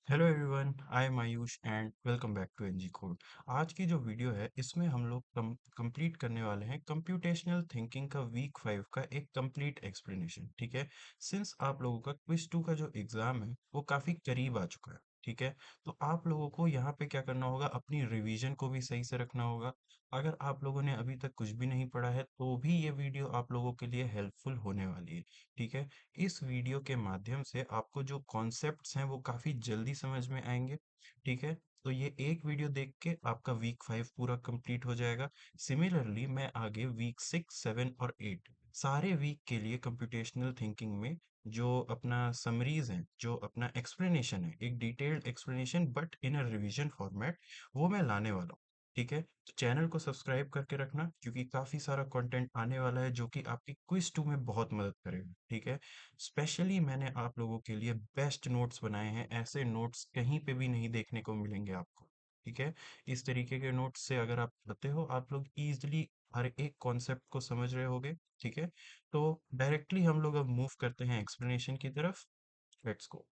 Hello everyone, I am Ayush and welcome back to NG code. आज की जो video है इसमें हम लोग कंप्लीट करने वाले हैं कंप्यूटेशनल थिंकिंग का वीक 5 का एक कंप्लीट एक्सप्लेनेशन। ठीक है। सिंस आप लोगों का क्विज 2 का जो एग्ज़ाम है वो काफ़ी करीब आ चुका है। ठीक है। तो आप लोगों को यहाँ पे क्या करना होगा, अपनी रिवीजन को भी सही से रखना होगा। अगर आप लोगों ने अभी तक कुछ भी नहीं पढ़ा है तो भी ये वीडियो आप लोगों के लिए हेल्पफुल होने वाली है। ठीक है। इस वीडियो के माध्यम से आपको जो कॉन्सेप्ट्स हैं वो काफ़ी जल्दी समझ में आएंगे। ठीक है। तो ये एक वीडियो देख के आपका वीक 5 पूरा कंप्लीट हो जाएगा। सिमिलरली मैं आगे वीक 6, 7 और 8 सारे वीक के लिए कंप्यूटेशनल थिंकिंग में जो अपना समरीज हैं, जो अपना एक्सप्लेनेशन है, एक detailed explanation but in a revision format, वो मैं लाने वाला हूँ। ठीक है। तो चैनल को सब्सक्राइब करके रखना क्योंकि काफ़ी सारा कंटेंट आने वाला है जो कि आपकी क्विज 2 में बहुत मदद करेगा। ठीक है। स्पेशली मैंने आप लोगों के लिए बेस्ट नोट्स बनाए हैं। ऐसे नोट्स कहीं पे भी नहीं देखने को मिलेंगे आपको। ठीक है। इस तरीके के नोट्स से अगर आप पढ़ते हो आप लोग इजीली हर एक कॉन्सेप्ट को समझ रहे होगे। ठीक है। तो डायरेक्टली हम लोग अब मूव करते हैं एक्सप्लेनेशन की तरफ। Let's go.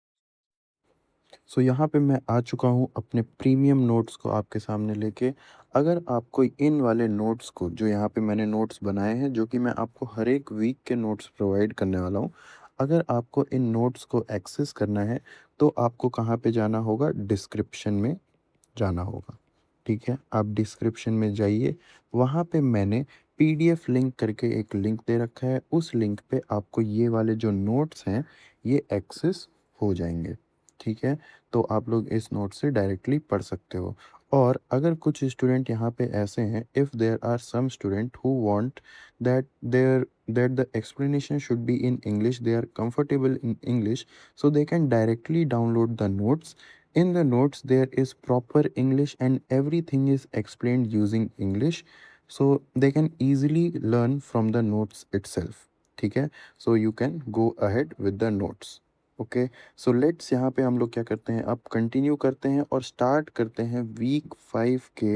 सो यहाँ पे मैं आ चुका हूँ अपने प्रीमियम नोट्स को आपके सामने लेके। अगर आपको इन वाले नोट्स को, जो यहाँ पे मैंने नोट्स बनाए हैं, जो कि मैं आपको हर एक वीक के नोट्स प्रोवाइड करने वाला हूँ, अगर आपको इन नोट्स को एक्सेस करना है तो आपको कहाँ पे जाना होगा? डिस्क्रिप्शन में जाना होगा। ठीक है, आप डिस्क्रिप्शन में जाइए। वहाँ पे मैंने पीडीएफ लिंक करके एक लिंक दे रखा है। उस लिंक पे आपको ये वाले जो नोट्स हैं ये एक्सेस हो जाएंगे। ठीक है, तो आप लोग इस नोट से डायरेक्टली पढ़ सकते हो। और अगर कुछ स्टूडेंट यहाँ पे ऐसे हैं, if there are some student who want that the explanation should be in English, they are comfortable in English, so they can directly download the notes. In the notes there is proper English and everything is explained using English, so they can easily learn from the notes itself. ठीक है, so you can go ahead with the notes. Okay, so let's यहाँ पे हम लोग क्या करते हैं, अब कंटिन्यू करते हैं और स्टार्ट करते हैं वीक 5 के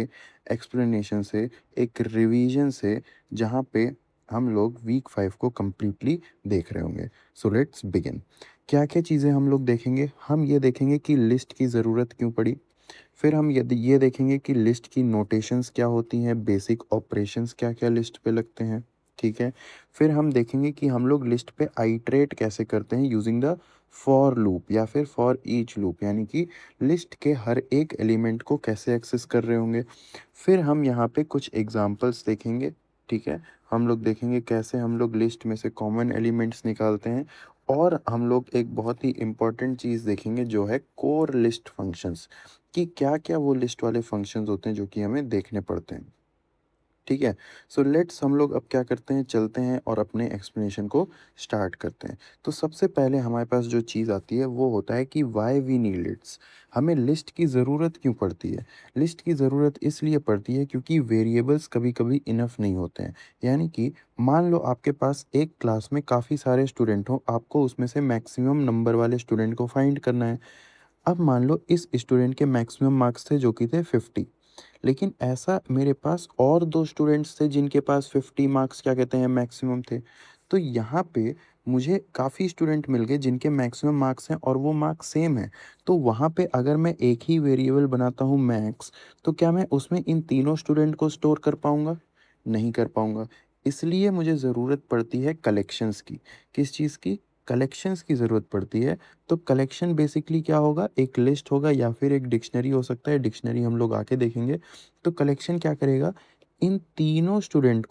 एक्सप्लेनेशन से, एक रिवीजन से, जहाँ पे हम लोग वीक 5 को कम्प्लीटली देख रहे होंगे। So let's begin. क्या क्या चीज़ें हम लोग देखेंगे? हम ये देखेंगे कि लिस्ट की ज़रूरत क्यों पड़ी। फिर हम यदि ये देखेंगे कि लिस्ट की नोटेशंस क्या होती हैं, बेसिक ऑपरेशंस क्या क्या लिस्ट पे लगते हैं। ठीक है, फिर हम देखेंगे कि हम लोग लिस्ट पे आइट्रेट कैसे करते हैं यूजिंग द फॉर लूप या फिर फॉर ईच लूप, यानी कि लिस्ट के हर एक एलिमेंट को कैसे एक्सेस कर रहे होंगे। फिर हम यहाँ पे कुछ एग्जांपल्स देखेंगे। ठीक है, हम लोग देखेंगे कैसे हम लोग लिस्ट में से कॉमन एलिमेंट्स निकालते हैं। और हम लोग एक बहुत ही इम्पॉर्टेंट चीज़ देखेंगे जो है कोर लिस्ट फंक्शंस, कि क्या क्या वो लिस्ट वाले फंक्शंस होते हैं जो कि हमें देखने पड़ते हैं। ठीक है, सो लेट्स हम लोग अब क्या करते हैं, चलते हैं और अपने एक्सप्लेनेशन को स्टार्ट करते हैं। तो सबसे पहले हमारे पास जो चीज़ आती है वो होता है कि वाई वी नीड लिस्ट्स। हमें लिस्ट की ज़रूरत क्यों पड़ती है? लिस्ट की ज़रूरत इसलिए पड़ती है क्योंकि वेरिएबल्स कभी कभी इनफ नहीं होते हैं। यानी कि मान लो आपके पास एक क्लास में काफ़ी सारे स्टूडेंट हों, आपको उसमें से मैक्सिमम नंबर वाले स्टूडेंट को फाइंड करना है। अब मान लो इस स्टूडेंट के मैक्सिमम मार्क्स थे जो कि थे 50, लेकिन ऐसा मेरे पास और 2 स्टूडेंट्स थे जिनके पास 50 मार्क्स क्या कहते हैं मैक्सिमम थे। तो यहाँ पे मुझे काफ़ी स्टूडेंट मिल गए जिनके मैक्सिमम मार्क्स हैं और वो मार्क्स सेम हैं। तो वहाँ पे अगर मैं एक ही वेरिएबल बनाता हूँ मैक्स, तो क्या मैं उसमें इन तीनों स्टूडेंट को स्टोर कर पाऊँगा? नहीं कर पाऊँगा। इसलिए मुझे ज़रूरत पड़ती है कलेक्शंस की। किस चीज़ की? कलेक्शंस की ज़रूरत पड़ती है। तो कलेक्शन बेसिकली क्या होगा? एक लिस्ट होगा या फिर एक डिक्शनरी हो सकता है, डिक्शनरी हम लोग आके देखेंगे। तो कलेक्शन क्या करेगा? इन तीनों स्टूडेंट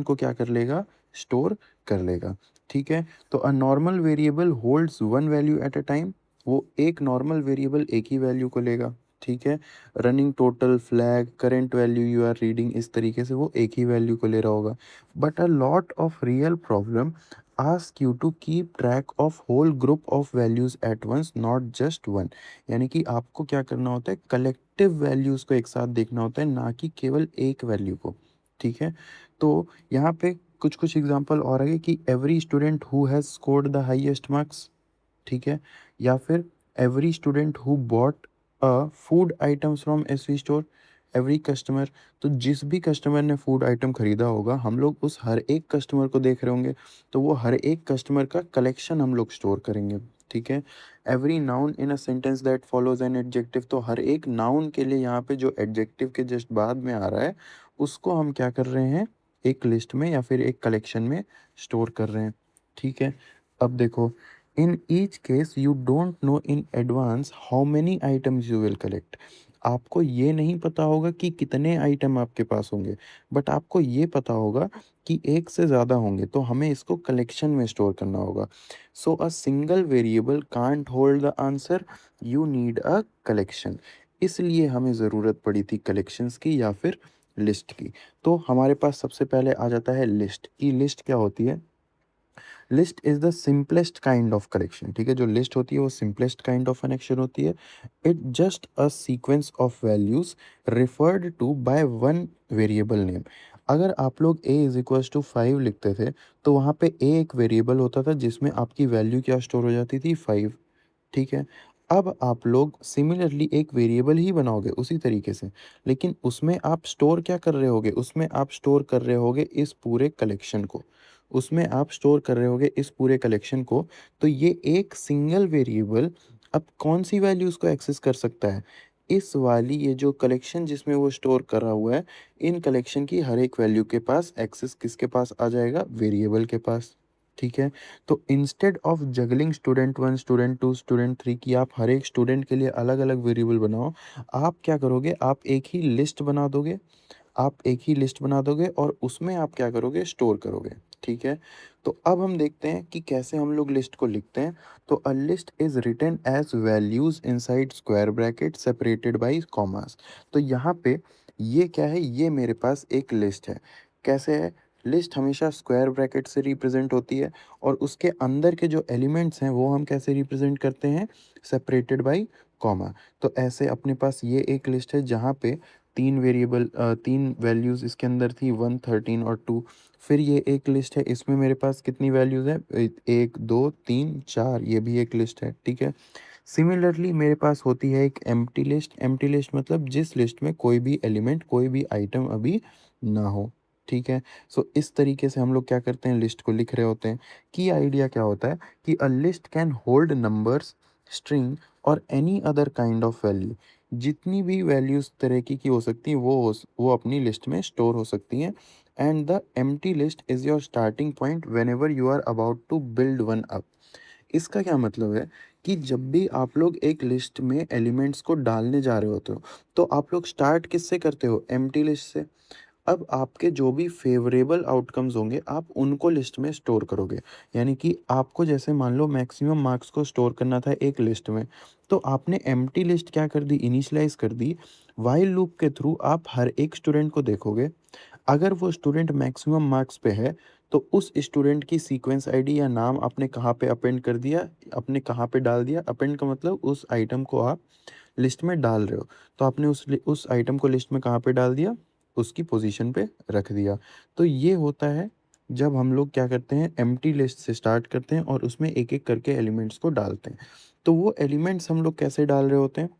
को क्या कर लेगा? स्टोर कर लेगा। ठीक है? तो a normal variable holds one value at a time. वो एक नॉर्मल वेरिएबल एक ही वैल्यू को लेगा। ठीक है? Running total, flag, current value you are reading, इस तरीके से वो एक ही वैल्यू को ले रहा होगा। But a lot of real problem ask you to keep track of whole group of values at once, not just one। यानी कि आपको क्या करना होता है? कलेक्टिव वैल्यूज़ को एक साथ देखना होता है, ना कि केवल एक वैल्यू को। ठीक है, तो यहाँ पे कुछ कुछ एग्जांपल और है कि every student who has scored the highest marks. ठीक है, या फिर every student who bought food items from SV store, every customer. तो जिस भी कस्टमर ने फूड आइटम खरीदा होगा, हम लोग उस हर एक कस्टमर को देख रहे होंगे, तो वो हर एक कस्टमर का कलेक्शन हम लोग स्टोर करेंगे। ठीक है? Every noun in a sentence that follows an adjective, तो हर एक नाउन के लिए यहाँ पे जो एडजेक्टिव के जस्ट बाद में आ रहा है, उसको हम क्या कर रहे हैं, एक लिस्ट में या फिर एक कलेक्शन में स्टोर कर रहे हैं, ठीक है? अब देखो, in each case you don't know in advance how many items you will collect. आपको ये नहीं पता होगा कि कितने आइटम आपके पास होंगे, बट आपको ये पता होगा कि एक से ज़्यादा होंगे, तो हमें इसको कलेक्शन में स्टोर करना होगा। So a single variable can't hold the answer, you need a collection. इसलिए हमें ज़रूरत पड़ी थी कलेक्शंस की या फिर लिस्ट की। तो हमारे पास सबसे पहले आ जाता है लिस्ट की। लिस्ट क्या होती है? List is the simplest kind of collection, ठीक है? जो लिस्ट होती है वो सिंपलेस्ट काइंड ऑफ कनेक्शन होती है। It just a sequence of values referred to by one variable name. अगर आप लोग a इज इक्वल्स टू 5 लिखते थे, तो वहाँ पे a एक वेरिएबल होता था जिसमें आपकी वैल्यू क्या स्टोर हो जाती थी, 5, ठीक है? अब आप लोग सिमिलरली एक वेरिएबल ही बनाओगे उसी तरीके से, लेकिन उसमें आप स्टोर क्या कर रहे होगे? उसमें आप स्टोर कर रहे होगे इस पूरे कलेक्शन को। उसमें आप स्टोर कर रहे होगे इस पूरे कलेक्शन को। तो ये एक सिंगल वेरिएबल अब कौन-सी वैल्यूज़ को एक्सेस कर सकता है? इस वाली ये जो कलेक्शन जिसमें वो स्टोर करा हुआ है, इन कलेक्शन की हर एक वैल्यू के पास एक्सेस किसके पास आ जाएगा? वेरिएबल के पास, ठीक है? तो instead of juggling student 1, student 2, student 3 की आप हर एक स्टूडेंट के लिए अलग-अलग वेरिएबल बनाओ, आप क्या करोगे? आप एक ही लिस्ट बना दोगे। आप एक ही लिस्ट बना दोगे और उसमें आप क्या करोगे? स्टोर करोगे, ठीक है? तो अब हम देखते हैं कि कैसे हम लोग लिस्ट को लिखते हैं। तो a list is written as values inside square bracket separated by commas. तो यहाँ पे ये क्या है? ये मेरे पास एक लिस्ट है। कैसे है? लिस्ट हमेशा स्क्वायर ब्रैकेट से रिप्रेजेंट होती है और उसके अंदर के जो एलिमेंट्स हैं वो हम कैसे रिप्रेजेंट करते हैं? Separated by comma. तो ऐसे अपने पास ये एक लिस्ट है जहाँ पे 3 वैल्यूज़ इसके अंदर थी, 1, 13 और 2। फिर ये एक लिस्ट है, इसमें मेरे पास कितनी वैल्यूज़ हैं? 1, 2, 3, 4, ये भी एक लिस्ट है, ठीक है? सिमिलरली मेरे पास होती है एक एम्प्टी लिस्ट मतलब जिस लिस्ट में कोई भी एलिमेंट, कोई भी आइटम अभी ना हो, ठीक है? सो इस तरीके से हम लोग क्या करते हैं? लिस्ट को लिख रहे होते हैं। की आइडिया क्या होता है कि a list can hold numbers, string और any other kind of value. जितनी भी वैल्यूज़ तरह की हो सकती हैं वो अपनी लिस्ट में स्टोर हो सकती हैं। And the empty list is your starting point whenever you are about to build one up. इसका क्या मतलब है कि जब भी आप लोग एक लिस्ट में एलिमेंट्स को डालने जा रहे होते हो, तो आप लोग स्टार्ट किससे करते हो? एम्प्टी लिस्ट से। अब आपके जो भी फ़ेवरेबल आउटकम्स होंगे, आप उनको लिस्ट में स्टोर करोगे। यानी कि आपको जैसे मान लो मैक्सिमम मार्क्स को स्टोर करना था एक लिस्ट में, तो आपने एम्प्टी लिस्ट क्या कर दी? इनिशियलाइज़ कर दी। व्हाइल लूप के थ्रू आप हर एक स्टूडेंट को देखोगे। अगर वो स्टूडेंट मैक्सिमम मार्क्स पे है, तो उस स्टूडेंट की सीक्वेंस आईडी या नाम आपने कहाँ पे अपेंड कर दिया, आपने कहाँ पे डाल दिया? अपेंड का मतलब उस आइटम को आप लिस्ट में डाल रहे हो। तो आपने उस आइटम को लिस्ट में कहाँ पे डाल दिया? उसकी पोज़ीशन पे रख दिया। तो ये होता है जब हम लोग क्या करते हैं? एम्प्टी लिस्ट से स्टार्ट करते हैं और उसमें एक-एक करके एलिमेंट्स को डालते हैं। तो वो एलिमेंट्स हम लोग कैसे डाल रहे होते हैं?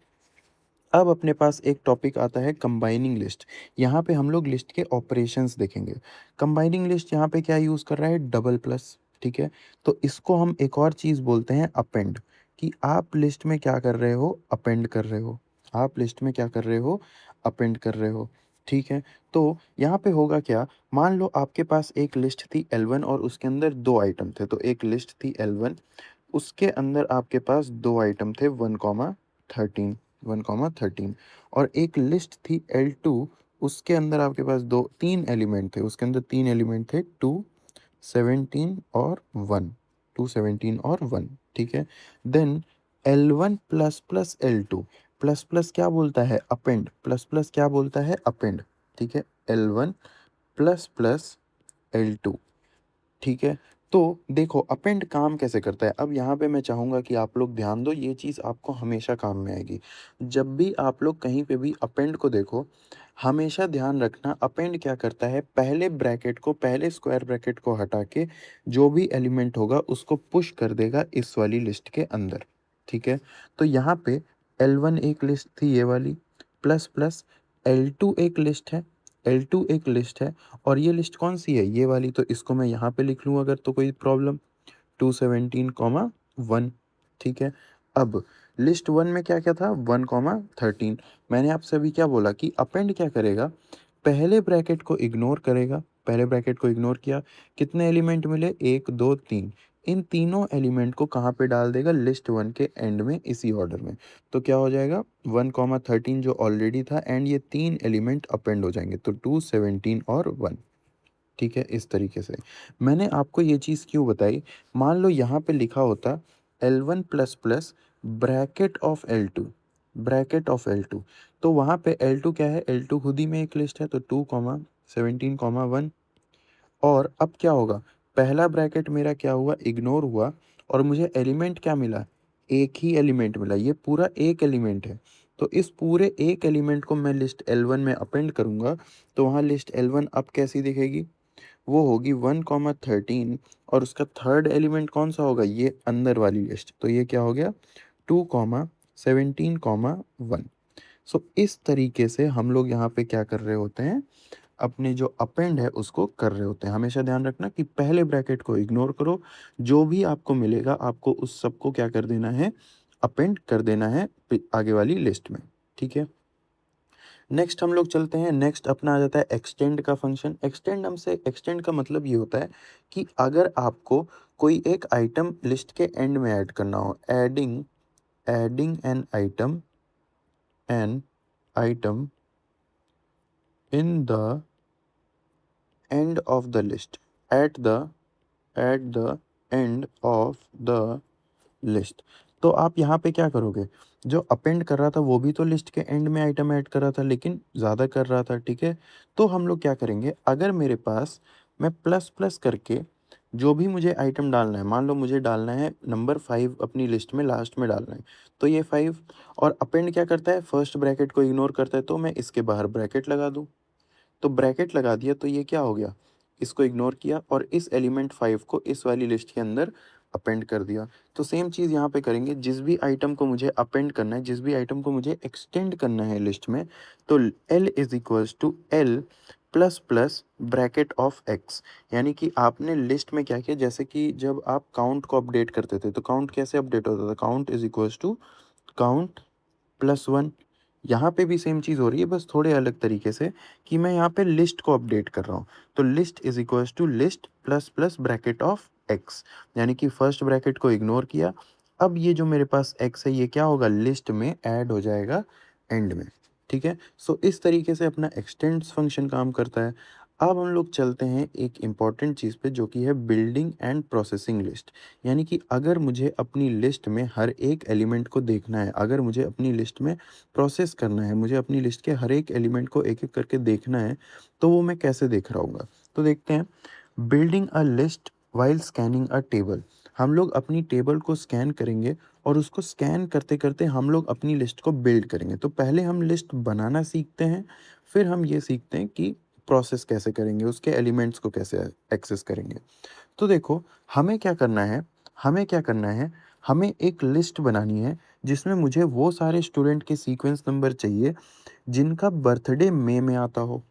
अब अपने पास एक टॉपिक आता है कंबाइनिंग लिस्ट। यहाँ पे हम लोग लिस्ट के ऑपरेशंस देखेंगे। कंबाइनिंग लिस्ट यहाँ पे क्या यूज़ कर रहा है? डबल प्लस, ठीक है? तो इसको हम एक और चीज़ बोलते हैं अपेंड, कि आप लिस्ट में क्या कर रहे हो? अपेंड कर रहे हो। आप लिस्ट में क्या कर रहे हो? अपेंड कर रहे हो, ठीक है? तो यहाँ पे होगा क्या? मान लो आपके पास एक लिस्ट थी L1 और उसके अंदर 2 आइटम थे। तो एक लिस्ट थी L1, उसके अंदर आपके पास 2 आइटम थे 1, 13 और एक लिस्ट थी L2, उसके अंदर आपके पास 3 एलिमेंट थे, उसके अंदर 3 एलिमेंट थे 2, 17 और 1, 2, 17 और 1, ठीक है? Then L1 plus plus L2, plus plus क्या बोलता है? अपेंड, प्लस प्लस क्या बोलता है? अपेंड, ठीक है? L1 प्लस प्लस L2, ठीक है? तो देखो अपेंड काम कैसे करता है? अब यहाँ पे मैं चाहूँगा कि आप लोग ध्यान दो, ये चीज़ आपको हमेशा काम में आएगी। जब भी आप लोग कहीं पे भी अपेंड को देखो, हमेशा ध्यान रखना अपेंड क्या करता है, पहले स्क्वायर ब्रैकेट को हटा के जो भी एलिमेंट होगा उसको पुश कर देगा इस वाली लिस्ट के अंदर, ठीक है? तो यहाँ पे L1 एक लिस्ट थी ये वाली, प्लस प्लस L2 एक लिस्ट है, L2 एक लिस्ट है और ये लिस्ट कौन-सी है? ये वाली, तो इसको मैं यहाँ पे लिख लूँ अगर तो कोई प्रॉब्लम? 217, 1, ठीक है। अब लिस्ट वन में क्या क्या था, 1,13। मैंने आपसे अभी क्या बोला कि अपेंड क्या करेगा, पहले ब्रैकेट को इग्नोर करेगा। पहले ब्रैकेट को इग्नोर किया, कितने एलिमेंट मिले, 1 2 3। इन तीनों एलिमेंट को कहाँ पे डाल देगा, लिस्ट वन के एंड में, इसी ऑर्डर में। तो क्या हो जाएगा, 1,13 जो ऑलरेडी था, एंड ये तीन एलिमेंट अपेंड हो जाएंगे, तो 2 17 और 1। ठीक है, इस तरीके से। मैंने आपको ये चीज़ क्यों बताई, मान लो यहाँ पे लिखा होता L1 plus plus bracket of L2, bracket of L2, तो वहाँ पे L2 क्या है, L2 खुद ही में एक लिस्ट है, तो 2 17 1। और अब क्या होगा, पहला ब्रैकेट मेरा क्या हुआ, इग्नोर हुआ, और मुझे एलिमेंट क्या मिला, एक ही एलिमेंट मिला, ये पूरा एक एलिमेंट है। तो इस पूरे एक एलिमेंट को मैं लिस्ट L1 में अपेंड करूँगा, तो वहाँ लिस्ट L1 अब कैसी दिखेगी, वो होगी 1,13, और उसका थर्ड एलिमेंट कौन सा होगा, ये अंदर वाली लिस्ट, तो ये क्या हो गया, 2 17 1। सो इस तरीके से हम लोग यहाँ पे क्या कर रहे होते हैं, अपने जो अपेंड है उसको कर रहे होते हैं। हमेशा ध्यान रखना कि पहले ब्रैकेट को इग्नोर करो, जो भी आपको मिलेगा आपको उस सब को क्या कर देना है, अपेंड कर देना है आगे वाली लिस्ट में। ठीक है, नेक्स्ट हम लोग चलते हैं, नेक्स्ट अपना आ जाता है एक्सटेंड का फंक्शन। एक्सटेंड का मतलब ये होता है कि अगर आपको कोई एक आइटम लिस्ट के एंड में ऐड करना हो, adding adding an item in the end of the list, at the end of the list. तो आप यहाँ पे क्या करोगे, जो अपेंड कर रहा था वो भी तो लिस्ट के एंड में आइटम ऐड कर रहा था, लेकिन ज़्यादा कर रहा था। ठीक है, तो हम लोग क्या करेंगे, अगर मेरे पास, मैं प्लस प्लस करके जो भी मुझे आइटम डालना है, मान लो मुझे डालना है नंबर 5 अपनी लिस्ट में लास्ट में डालना है, तो ये 5, और अपेंड क्या करता है, फर्स्ट ब्रैकेट को इग्नोर करता है, तो मैं इसके बाहर ब्रैकेट लगा दूँ। तो ब्रैकेट लगा दिया, तो ये क्या हो गया, इसको इग्नोर किया और इस एलिमेंट 5 को इस वाली लिस्ट के अंदर अपेंड कर दिया। तो सेम चीज़ यहाँ पे करेंगे, जिस भी आइटम को मुझे अपेंड करना है, जिस भी आइटम को मुझे एक्सटेंड करना है लिस्ट में, तो L is equals to L plus plus bracket of X। यानी कि आपने लिस्ट में क्या किया, जैसे कि जब आप काउंट को अपडेट करते थे, तो काउंट कैसे अपडेट होता था, count is equals to count +1। यहाँ पे भी सेम चीज़ हो रही है, बस थोड़े अलग तरीके से, कि मैं यहाँ पे लिस्ट को अपडेट कर रहा हूँ। तो list is equals to list plus plus bracket of X, यानी कि फर्स्ट ब्रैकेट को इग्नोर किया। अब ये जो मेरे पास एक्स है, ये क्या होगा, लिस्ट में ऐड हो जाएगा एंड में। ठीक है, सो इस तरीके से अपना एक्सटेंड्स फंक्शन काम करता है। अब हम लोग चलते हैं एक इम्पॉर्टेंट चीज़ पे, जो कि है बिल्डिंग एंड प्रोसेसिंग लिस्ट। यानी कि अगर मुझे अपनी लिस्ट में हर एक एलिमेंट को देखना है, अगर मुझे अपनी लिस्ट में प्रोसेस करना है, मुझे अपनी लिस्ट के हर एक एलिमेंट को एक एक करके देखना है, तो वो मैं कैसे देख रहा हूँगा, तो देखते हैं। Building a list while scanning a table. हम लोग अपनी टेबल को स्कैन करेंगे, और उसको स्कैन करते करते हम लोग अपनी लिस्ट को बिल्ड करेंगे। तो पहले हम लिस्ट बनाना सीखते हैं, फिर हम ये सीखते हैं कि प्रोसेस कैसे करेंगे, उसके एलिमेंट्स को कैसे एक्सेस करेंगे। तो देखो, हमें क्या करना है, हमें क्या करना है, हमें एक लिस्ट बनानी है, जिसमें मुझे वो सारे स्टूडेंट के सीक्वेंस नंबर चाहिए जिनका बर्थडे मई में आता हो।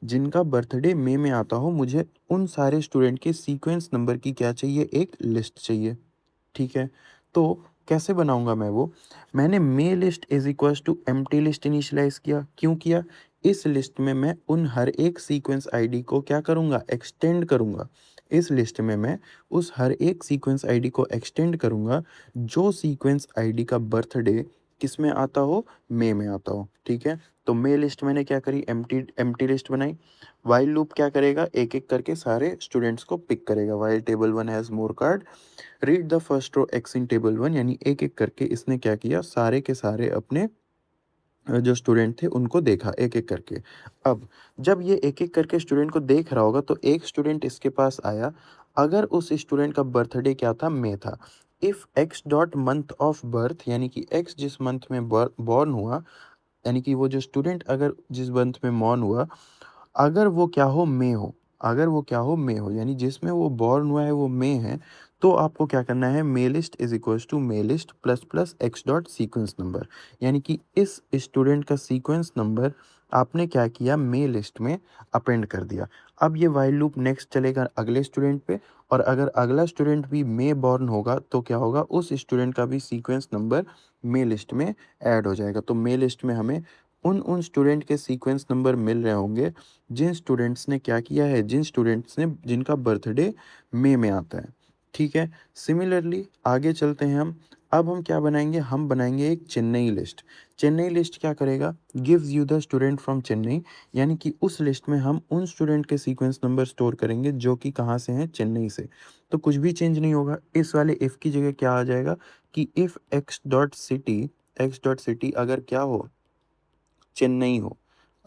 जिनका बर्थडे मई में आता हो, मुझे उन सारे स्टूडेंट के सीक्वेंस नंबर की क्या चाहिए, एक लिस्ट चाहिए। ठीक है, तो कैसे बनाऊंगा मैं वो, मैंने my list is equals to empty list initialize किया। क्यों किया, इस लिस्ट में मैं उन हर एक सीक्वेंस आईडी को क्या करूंगा, एक्सटेंड करूंगा। इस लिस्ट में मैं उस हर एक सीक्वेंस आईडी को एक्सटेंड करूंगा, जो सीक्वेंस आईडी का बर्थडे किस में आता हो, मे में आता हो। ठीक है, तो मे लिस्ट मैंने क्या करी, एम्प्टी एम्प्टी लिस्ट बनाई। वाइल लूप क्या करेगा, एक एक करके सारे स्टूडेंट्स को पिक करेगा। While table one has more card, read the first row x in table one, यानी एक एक करके इसने क्या किया, सारे के सारे अपने जो स्टूडेंट थे उनको देखा एक एक करके। अब जब ये एक एक करके स्टूडेंट को देख रहा होगा, तो एक स्टूडेंट इसके पास आया, अगर उस स्टूडेंट का बर्थडे क्या था, मई था। If x dot month of birth, यानी कि एक्स जिस मंथ में बॉर्न हुआ, यानी कि वो जो स्टूडेंट अगर जिस मंथ में बॉर्न हुआ, अगर वो क्या हो, मई हो, अगर वो क्या हो, मई हो, यानी जिसमें वो बॉर्न हुआ है वो मई है, तो आपको क्या करना है, my list is equals to my list plus plus X dot sequence number. यानी कि इस स्टूडेंट का सीक्वेंस नंबर आपने क्या किया, मे लिस्ट में अपेंड कर दिया। अब ये वाइल लूप नेक्स्ट चलेगा अगले स्टूडेंट पे, और अगर अगला स्टूडेंट भी मे बॉर्न होगा तो क्या होगा, उस स्टूडेंट का भी सीक्वेंस नंबर मे लिस्ट में ऐड हो जाएगा। तो मे लिस्ट में हमें उन उन स्टूडेंट के सीक्वेंस नंबर मिल रहे होंगे जिन स्टूडेंट्स ने क्या किया है, जिन स्टूडेंट्स ने जिनका बर्थडे मे में आता है। ठीक है, सिमिलरली आगे चलते हैं हम। अब हम क्या बनाएंगे, हम बनाएंगे एक चेन्नई लिस्ट। चेन्नई लिस्ट क्या करेगा, gives you the student from Chennai, यानी कि उस लिस्ट में हम उन स्टूडेंट के सीक्वेंस नंबर स्टोर करेंगे जो कि कहाँ से हैं, चेन्नई से। तो कुछ भी चेंज नहीं होगा, इस वाले इफ़ की जगह क्या आ जाएगा कि इफ़ एक्स डॉट सिटी अगर क्या हो, चेन्नई हो,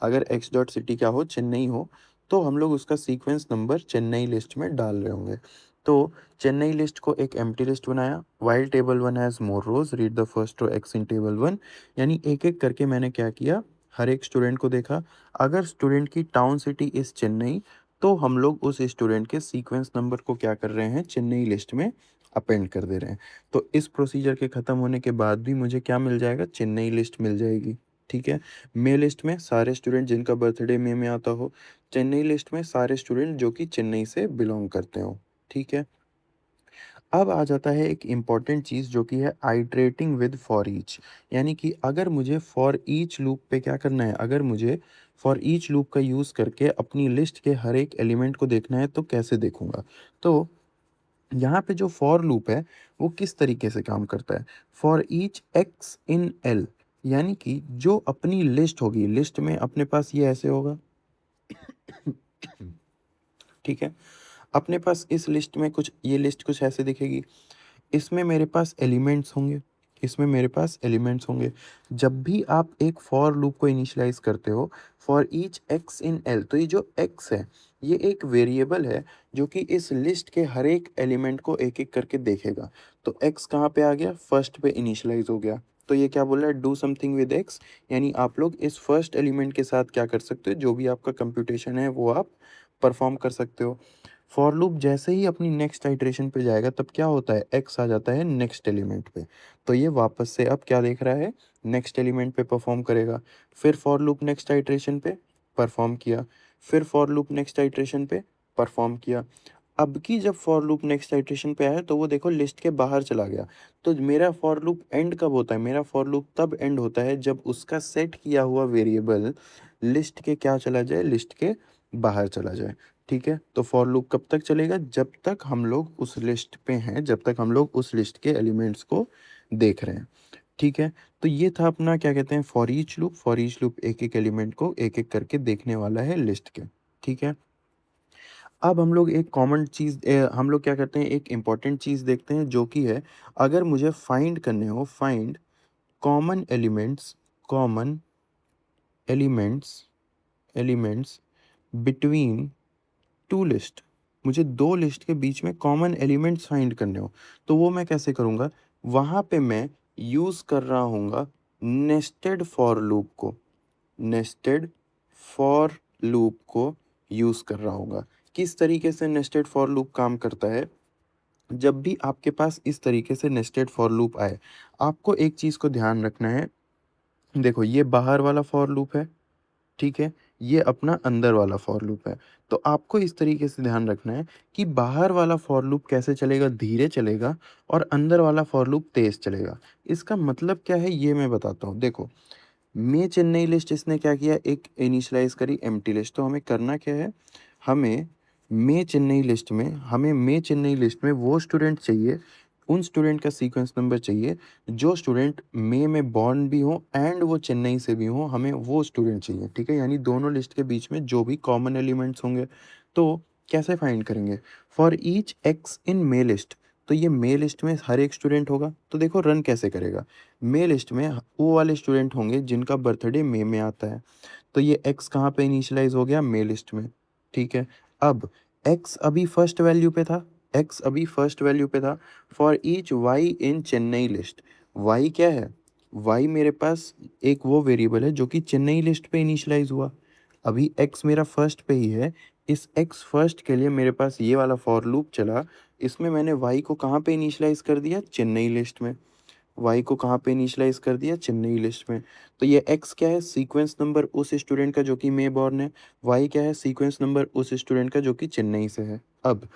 अगर एक्स डॉट सिटी क्या हो, चेन्नई हो, तो हम लोग उसका सीक्वेंस नंबर चेन्नई लिस्ट में डाल रहे होंगे। तो चेन्नई लिस्ट को एक एम्प्टी लिस्ट बनाया, while table one has more rows read the first row x in table one, यानी एक एक करके मैंने क्या किया, हर एक स्टूडेंट को देखा। अगर स्टूडेंट की टाउन सिटी इज चेन्नई, तो हम लोग उस स्टूडेंट के सीक्वेंस नंबर को क्या कर रहे हैं, चेन्नई लिस्ट में अपेंड कर दे रहे हैं। तो इस प्रोसीजर के ख़त्म होने के बाद भी मुझे क्या मिल जाएगा, चेन्नई लिस्ट मिल जाएगी। ठीक है, मे लिस्ट में सारे स्टूडेंट जिनका बर्थडे मे में आता हो, चेन्नई लिस्ट में सारे स्टूडेंट जो कि चेन्नई से बिलोंग करते हो। ठीक है, अब आ जाता है एक इम्पॉर्टेंट चीज़ जो कि है आइटरेटिंग विद फॉर ईच, यानी कि अगर मुझे फॉर ईच लूप पे क्या करना है, अगर मुझे फॉर ईच लूप का यूज़ करके अपनी लिस्ट के हर एक एलिमेंट को देखना है तो कैसे देखूंगा। तो यहाँ पे जो फॉर लूप है वो किस तरीके से काम करता है, for each x in L, यानी कि जो अपनी लिस्ट होगी, लिस्ट में अपने पास ये ऐसे होगा। ठीक है, अपने पास इस लिस्ट में कुछ, ये लिस्ट कुछ ऐसे दिखेगी। इसमें मेरे पास एलिमेंट्स होंगे, इसमें मेरे पास एलिमेंट्स होंगे। जब भी आप एक फॉर लूप को इनिशियलाइज करते हो, for each x in L, तो ये जो एक्स है ये एक वेरिएबल है जो कि इस लिस्ट के हर एक एलिमेंट को एक एक करके देखेगा। तो एक्स कहाँ पे आ गया, फर्स्ट पे इनिशियलाइज हो गया। तो ये क्या बोल रहा है, डू समथिंग विद एक्स, यानी आप लोग इस फर्स्ट एलिमेंट के साथ क्या कर सकते हो, जो भी आपका कंप्यूटेशन है वो आप परफॉर्म कर सकते हो। फॉर लूप जैसे ही अपनी नेक्स्ट आइटरेशन पे जाएगा तब क्या होता है, एक्स आ जाता है नेक्स्ट एलिमेंट पे। तो ये वापस से अब क्या देख रहा है, नेक्स्ट एलिमेंट पे परफॉर्म करेगा। फिर फॉर लूप नेक्स्ट आइटरेशन पे परफॉर्म किया, फिर फॉर लूप नेक्स्ट आइटरेशन पे परफॉर्म किया। अब की जब फॉर लूप नेक्स्ट आइटरेशन पे आया तो वो देखो लिस्ट के बाहर चला गया। तो मेरा फॉर लूप एंड कब होता है, मेरा फॉर लूप तब एंड होता है जब उसका सेट किया हुआ वेरिएबल लिस्ट के क्या चला जाए, लिस्ट के बाहर चला जाए। ठीक है, तो फॉर लूप कब तक चलेगा, जब तक हम लोग उस लिस्ट पे हैं, जब तक हम लोग उस लिस्ट के एलिमेंट्स को देख रहे हैं। ठीक है, तो ये था अपना क्या कहते हैं, for each loop. For each loop एक एक एलिमेंट को एक एक करके देखने वाला है लिस्ट के। ठीक है, अब हम लोग एक कॉमन चीज़, हम लोग क्या करते हैं, एक इम्पॉर्टेंट चीज़ देखते हैं जो कि है, अगर मुझे फाइंड करने हो, find common elements, common elements, elements between two list, मुझे दो लिस्ट के बीच में कॉमन एलिमेंट्स फाइंड करने हो, तो वो मैं कैसे करूँगा, वहाँ पे मैं यूज़ कर रहा हूँगा नेस्टेड फॉर लूप को, नेस्टेड फॉर लूप को यूज़ कर रहा हूँगा। किस तरीके से नेस्टेड फॉर लूप काम करता है, जब भी आपके पास इस तरीके से नेस्टेड फॉर लूप आए, आपको एक चीज़ को ध्यान रखना है। देखो ये बाहर वाला फॉर लूप है, ठीक है, ये अपना अंदर वाला फॉर लूप है। तो आपको इस तरीके से ध्यान रखना है कि बाहर वाला फॉर लूप कैसे चलेगा, धीरे चलेगा, और अंदर वाला फॉर लूप तेज चलेगा। इसका मतलब क्या है ये मैं बताता हूँ। देखो मैं चेन्नई लिस्ट इसने क्या किया, एक इनिशियलाइज करी एम्प्टी लिस्ट। तो हमें करना क्या है, हमें मैं चेन्नई लिस्ट में वो स्टूडेंट चाहिए, उन स्टूडेंट का सीक्वेंस नंबर चाहिए जो स्टूडेंट मई में बॉर्न भी हो एंड वो चेन्नई से भी हो, हमें वो स्टूडेंट चाहिए। ठीक है, यानी दोनों लिस्ट के बीच में जो भी कॉमन एलिमेंट्स होंगे। तो कैसे फाइंड करेंगे, for each x in may list, तो ये मे लिस्ट में हर एक स्टूडेंट होगा। तो देखो रन कैसे करेगा, मे लिस्ट में वो वाले स्टूडेंट होंगे जिनका बर्थडे मई में आता है। तो ये x कहाँ पे इनिशियलाइज हो गया, मे लिस्ट में। ठीक है, अब x अभी फर्स्ट वैल्यू पे था, x अभी फर्स्ट वैल्यू पे था। For each y in Chennai list, y क्या है, y मेरे पास एक वो वेरिएबल है जो कि चेन्नई लिस्ट पे इनिशियलाइज हुआ। अभी x मेरा फर्स्ट पे ही है, इस x फर्स्ट के लिए मेरे पास ये वाला फॉर लूप चला। इसमें मैंने y को कहाँ पे इनिशियलाइज कर दिया, चेन्नई लिस्ट में। वाई को कहाँ पे इनिशियलाइज कर दिया, चेन्नई लिस्ट में। तो ये एक्स क्या है, सीक्वेंस नंबर उस स्टूडेंट का जो कि मे बॉर्न है। वाई क्या है, सीक्वेंस नंबर उस स्टूडेंट का जो कि चेन्नई से है। अब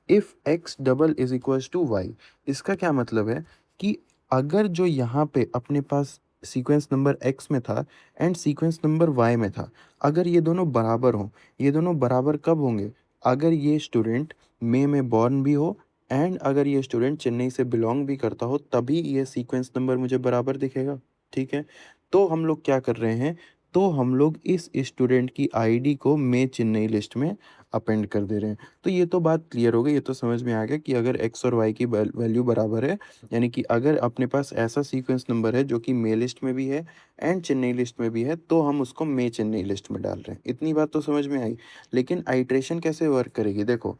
if X double is equals to Y. इसका क्या मतलब है कि अगर जो यहाँ पे अपने पास सीक्वेंस नंबर एक्स में था एंड सीक्वेंस नंबर वाई में था, अगर ये दोनों बराबर हों, ये दोनों बराबर कब होंगे? अगर ये स्टूडेंट मई में बॉर्न भी हो एंड अगर ये स्टूडेंट चेन्नई से बिलॉन्ग भी करता हो, तभी ये सीक्वेंस नंबर मुझे बराबर दिखेगा, ठीक है? तो हम लोग क्या कर रहे हैं, तो हम लोग इस स्टूडेंट की आईडी को मई चेन्नई लिस्ट में अपेंड कर दे रहे हैं। तो ये तो बात क्लियर हो गई, ये तो समझ में आ गया कि अगर एक्स और वाई की वैल्यू बराबर है, यानी कि अगर अपने पास ऐसा सीक्वेंस नंबर है जो कि मई लिस्ट में भी है एंड चेन्नई लिस्ट में भी है, तो हम उसको मई चेन्नई लिस्ट में डाल रहे हैं। इतनी बात तो समझ में आई। लेकिन आइट्रेशन कैसे वर्क करेगी? देखो,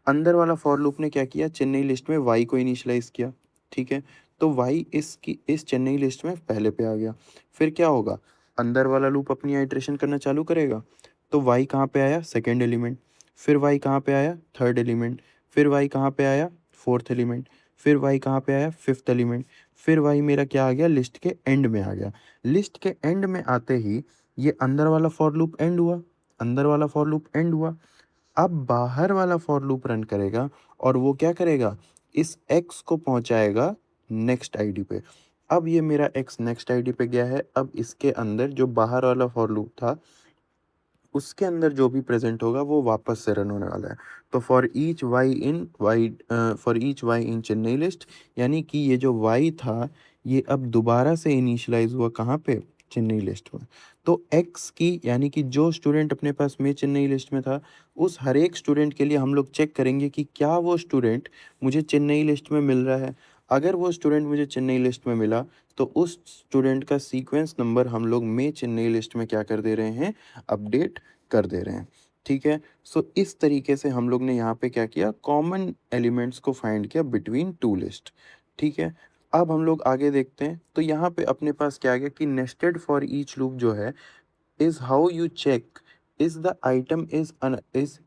अंदर वाला फॉर लूप ने क्या किया, चेन्नई लिस्ट में वाई को इनिशियलाइज किया, ठीक है? तो वाई इस चेन्नई लिस्ट में पहले पे आ गया। फिर क्या होगा, अंदर वाला लूप अपनी आइट्रेशन करना चालू करेगा। तो वाई कहाँ पे आया, सेकेंड एलिमेंट। फिर वाई कहाँ पे आया, थर्ड एलिमेंट। फिर वाई कहाँ पे आया, फोर्थ एलिमेंट। फिर वाई कहाँ पे आया, फिफ्थ एलिमेंट। फिर वाई मेरा क्या आ गया, लिस्ट के एंड में आ गया। लिस्ट के एंड में आते ही ये अंदर वाला फॉर लूप एंड हुआ, अंदर वाला फॉर लूप एंड हुआ। अब बाहर वाला फॉर लूप रन करेगा और वो क्या करेगा, इस x को पहुंचाएगा नेक्स्ट आईडी पे। अब ये मेरा x नेक्स्ट आईडी पे गया है। अब इसके अंदर जो बाहर वाला फॉर लूप था, उसके अंदर जो भी प्रेजेंट होगा वो वापस से रन होने वाला है। तो for each Y in Chennai list, यानी कि ये जो वाई था, ये अब दोबारा से इनिशियलाइज हुआ कहाँ पे, चेन्नई लिस्ट में। तो एक्स की, यानी कि जो स्टूडेंट अपने पास में चेन्नई लिस्ट में था, उस हर एक स्टूडेंट के लिए हम लोग चेक करेंगे कि क्या वो स्टूडेंट मुझे चेन्नई लिस्ट में मिल रहा है। अगर वो स्टूडेंट मुझे चेन्नई लिस्ट में मिला, तो उस स्टूडेंट का सीक्वेंस नंबर हम लोग में चेन्नई लिस्ट में क्या कर दे रहे हैं, अपडेट कर दे रहे हैं, ठीक है? सो इस तरीके से हम लोग ने यहाँ पे क्या किया, कॉमन एलिमेंट्स को फाइंड किया बिटवीन टू लिस्ट, ठीक है? अब हम लोग आगे देखते हैं। तो यहाँ पे अपने पास क्या आ गया कि नेस्टेड फॉर ईच लूप जो है, is how you check is the item is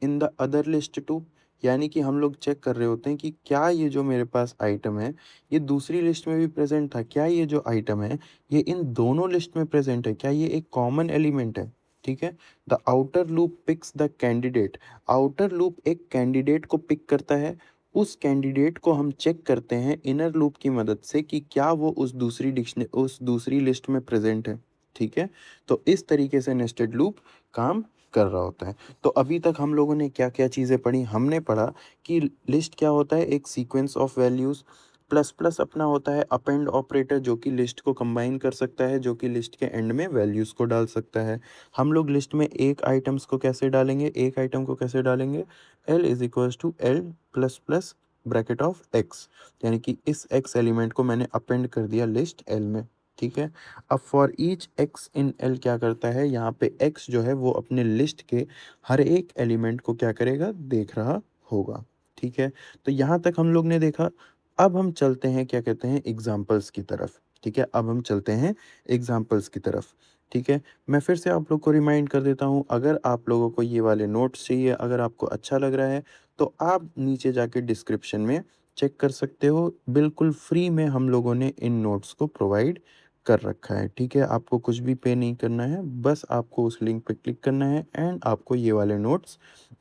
in the other list too. यानी कि हम लोग चेक कर रहे होते हैं कि क्या ये जो मेरे पास आइटम है, ये दूसरी लिस्ट में भी प्रेजेंट था, क्या ये जो आइटम है ये इन दोनों लिस्ट में प्रेजेंट है, क्या ये एक कॉमन एलिमेंट है, ठीक है? The outer loop picks the candidate. Outer loop एक कैंडिडेट को पिक करता है, उस कैंडिडेट को हम चेक करते हैं इनर लूप की मदद से कि क्या वो उस दूसरी लिस्ट में प्रेजेंट है, ठीक है? तो इस तरीके से नेस्टेड लूप काम कर रहा होता है। तो अभी तक हम लोगों ने क्या-क्या चीज़ें पढ़ी? हमने पढ़ा कि लिस्ट क्या होता है, एक sequence of values. Plus plus अपना होता है अपेंड ऑपरेटर, जो कि लिस्ट को कंबाइन कर सकता है, जो कि लिस्ट के एंड में वैल्यूज़ को डाल सकता है। हम लोग लिस्ट में एक आइटम्स को कैसे डालेंगे, एक आइटम को कैसे डालेंगे, L is equals to L plus plus bracket of X, यानी कि इस एक्स एलिमेंट को मैंने अपेंड कर दिया लिस्ट एल में, ठीक है? अब for each x in L क्या करता है, यहाँ पे एक्स जो है वो अपने लिस्ट के हर एक एलिमेंट को क्या करेगा, देख रहा होगा, ठीक है? तो यहाँ तक हम लोग ने देखा। अब हम चलते हैं, क्या कहते हैं, एग्जाम्पल्स की तरफ, ठीक है? अब हम चलते हैं एग्जाम्पल्स की तरफ, ठीक है? मैं फिर से आप लोग को रिमाइंड कर देता हूँ, अगर आप लोगों को ये वाले नोट्स चाहिए, अगर आपको अच्छा लग रहा है, तो आप नीचे जाके डिस्क्रिप्शन में चेक कर सकते हो। बिल्कुल फ्री में हम लोगों ने इन नोट्स को प्रोवाइड कर रखा है, ठीक है? आपको कुछ भी पे नहीं करना है, बस आपको उस लिंक पे क्लिक करना है एंड आपको ये वाले नोट्स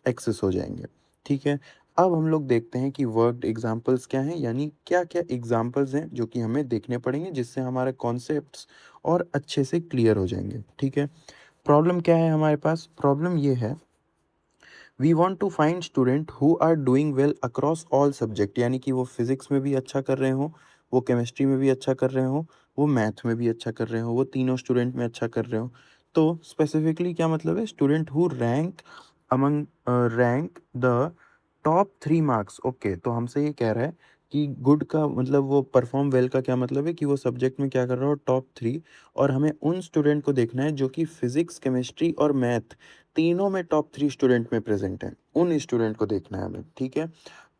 एक्सेस हो जाएंगे, ठीक है? अब हम लोग देखते हैं कि वर्कड एग्जांपल्स क्या हैं, यानी क्या-क्या एग्जांपल्स हैं जो कि हमें देखने पड़ेंगे, जिससे हमारे कॉन्सेप्ट्स और अच्छे से क्लियर हो जाएंगे, ठीक है? प्रॉब्लम क्या है हमारे पास? प्रॉब्लम ये है, we want to find student who are doing well across all subject, यानी कि वो फिजिक्स में भी अच्छा कर रहे हों, वो केमिस्ट्री में भी अच्छा कर रहे हों, वो मैथ में भी अच्छा कर रहे हों, वो तीनों स्टूडेंट में अच्छा कर रहे हों। तो स्पेसिफिकली क्या मतलब है, student who rank the top 3 marks. Okay, तो हमसे ये कह रहा है कि गुड का मतलब, वो परफॉर्म वेल का क्या मतलब है कि वो सब्जेक्ट में क्या कर रहा हो, टॉप 3। और हमें उन स्टूडेंट को देखना है जो कि फिजिक्स, केमिस्ट्री और मैथ तीनों में टॉप 3 स्टूडेंट में प्रेजेंट हैं, उन स्टूडेंट को देखना है हमें, ठीक है?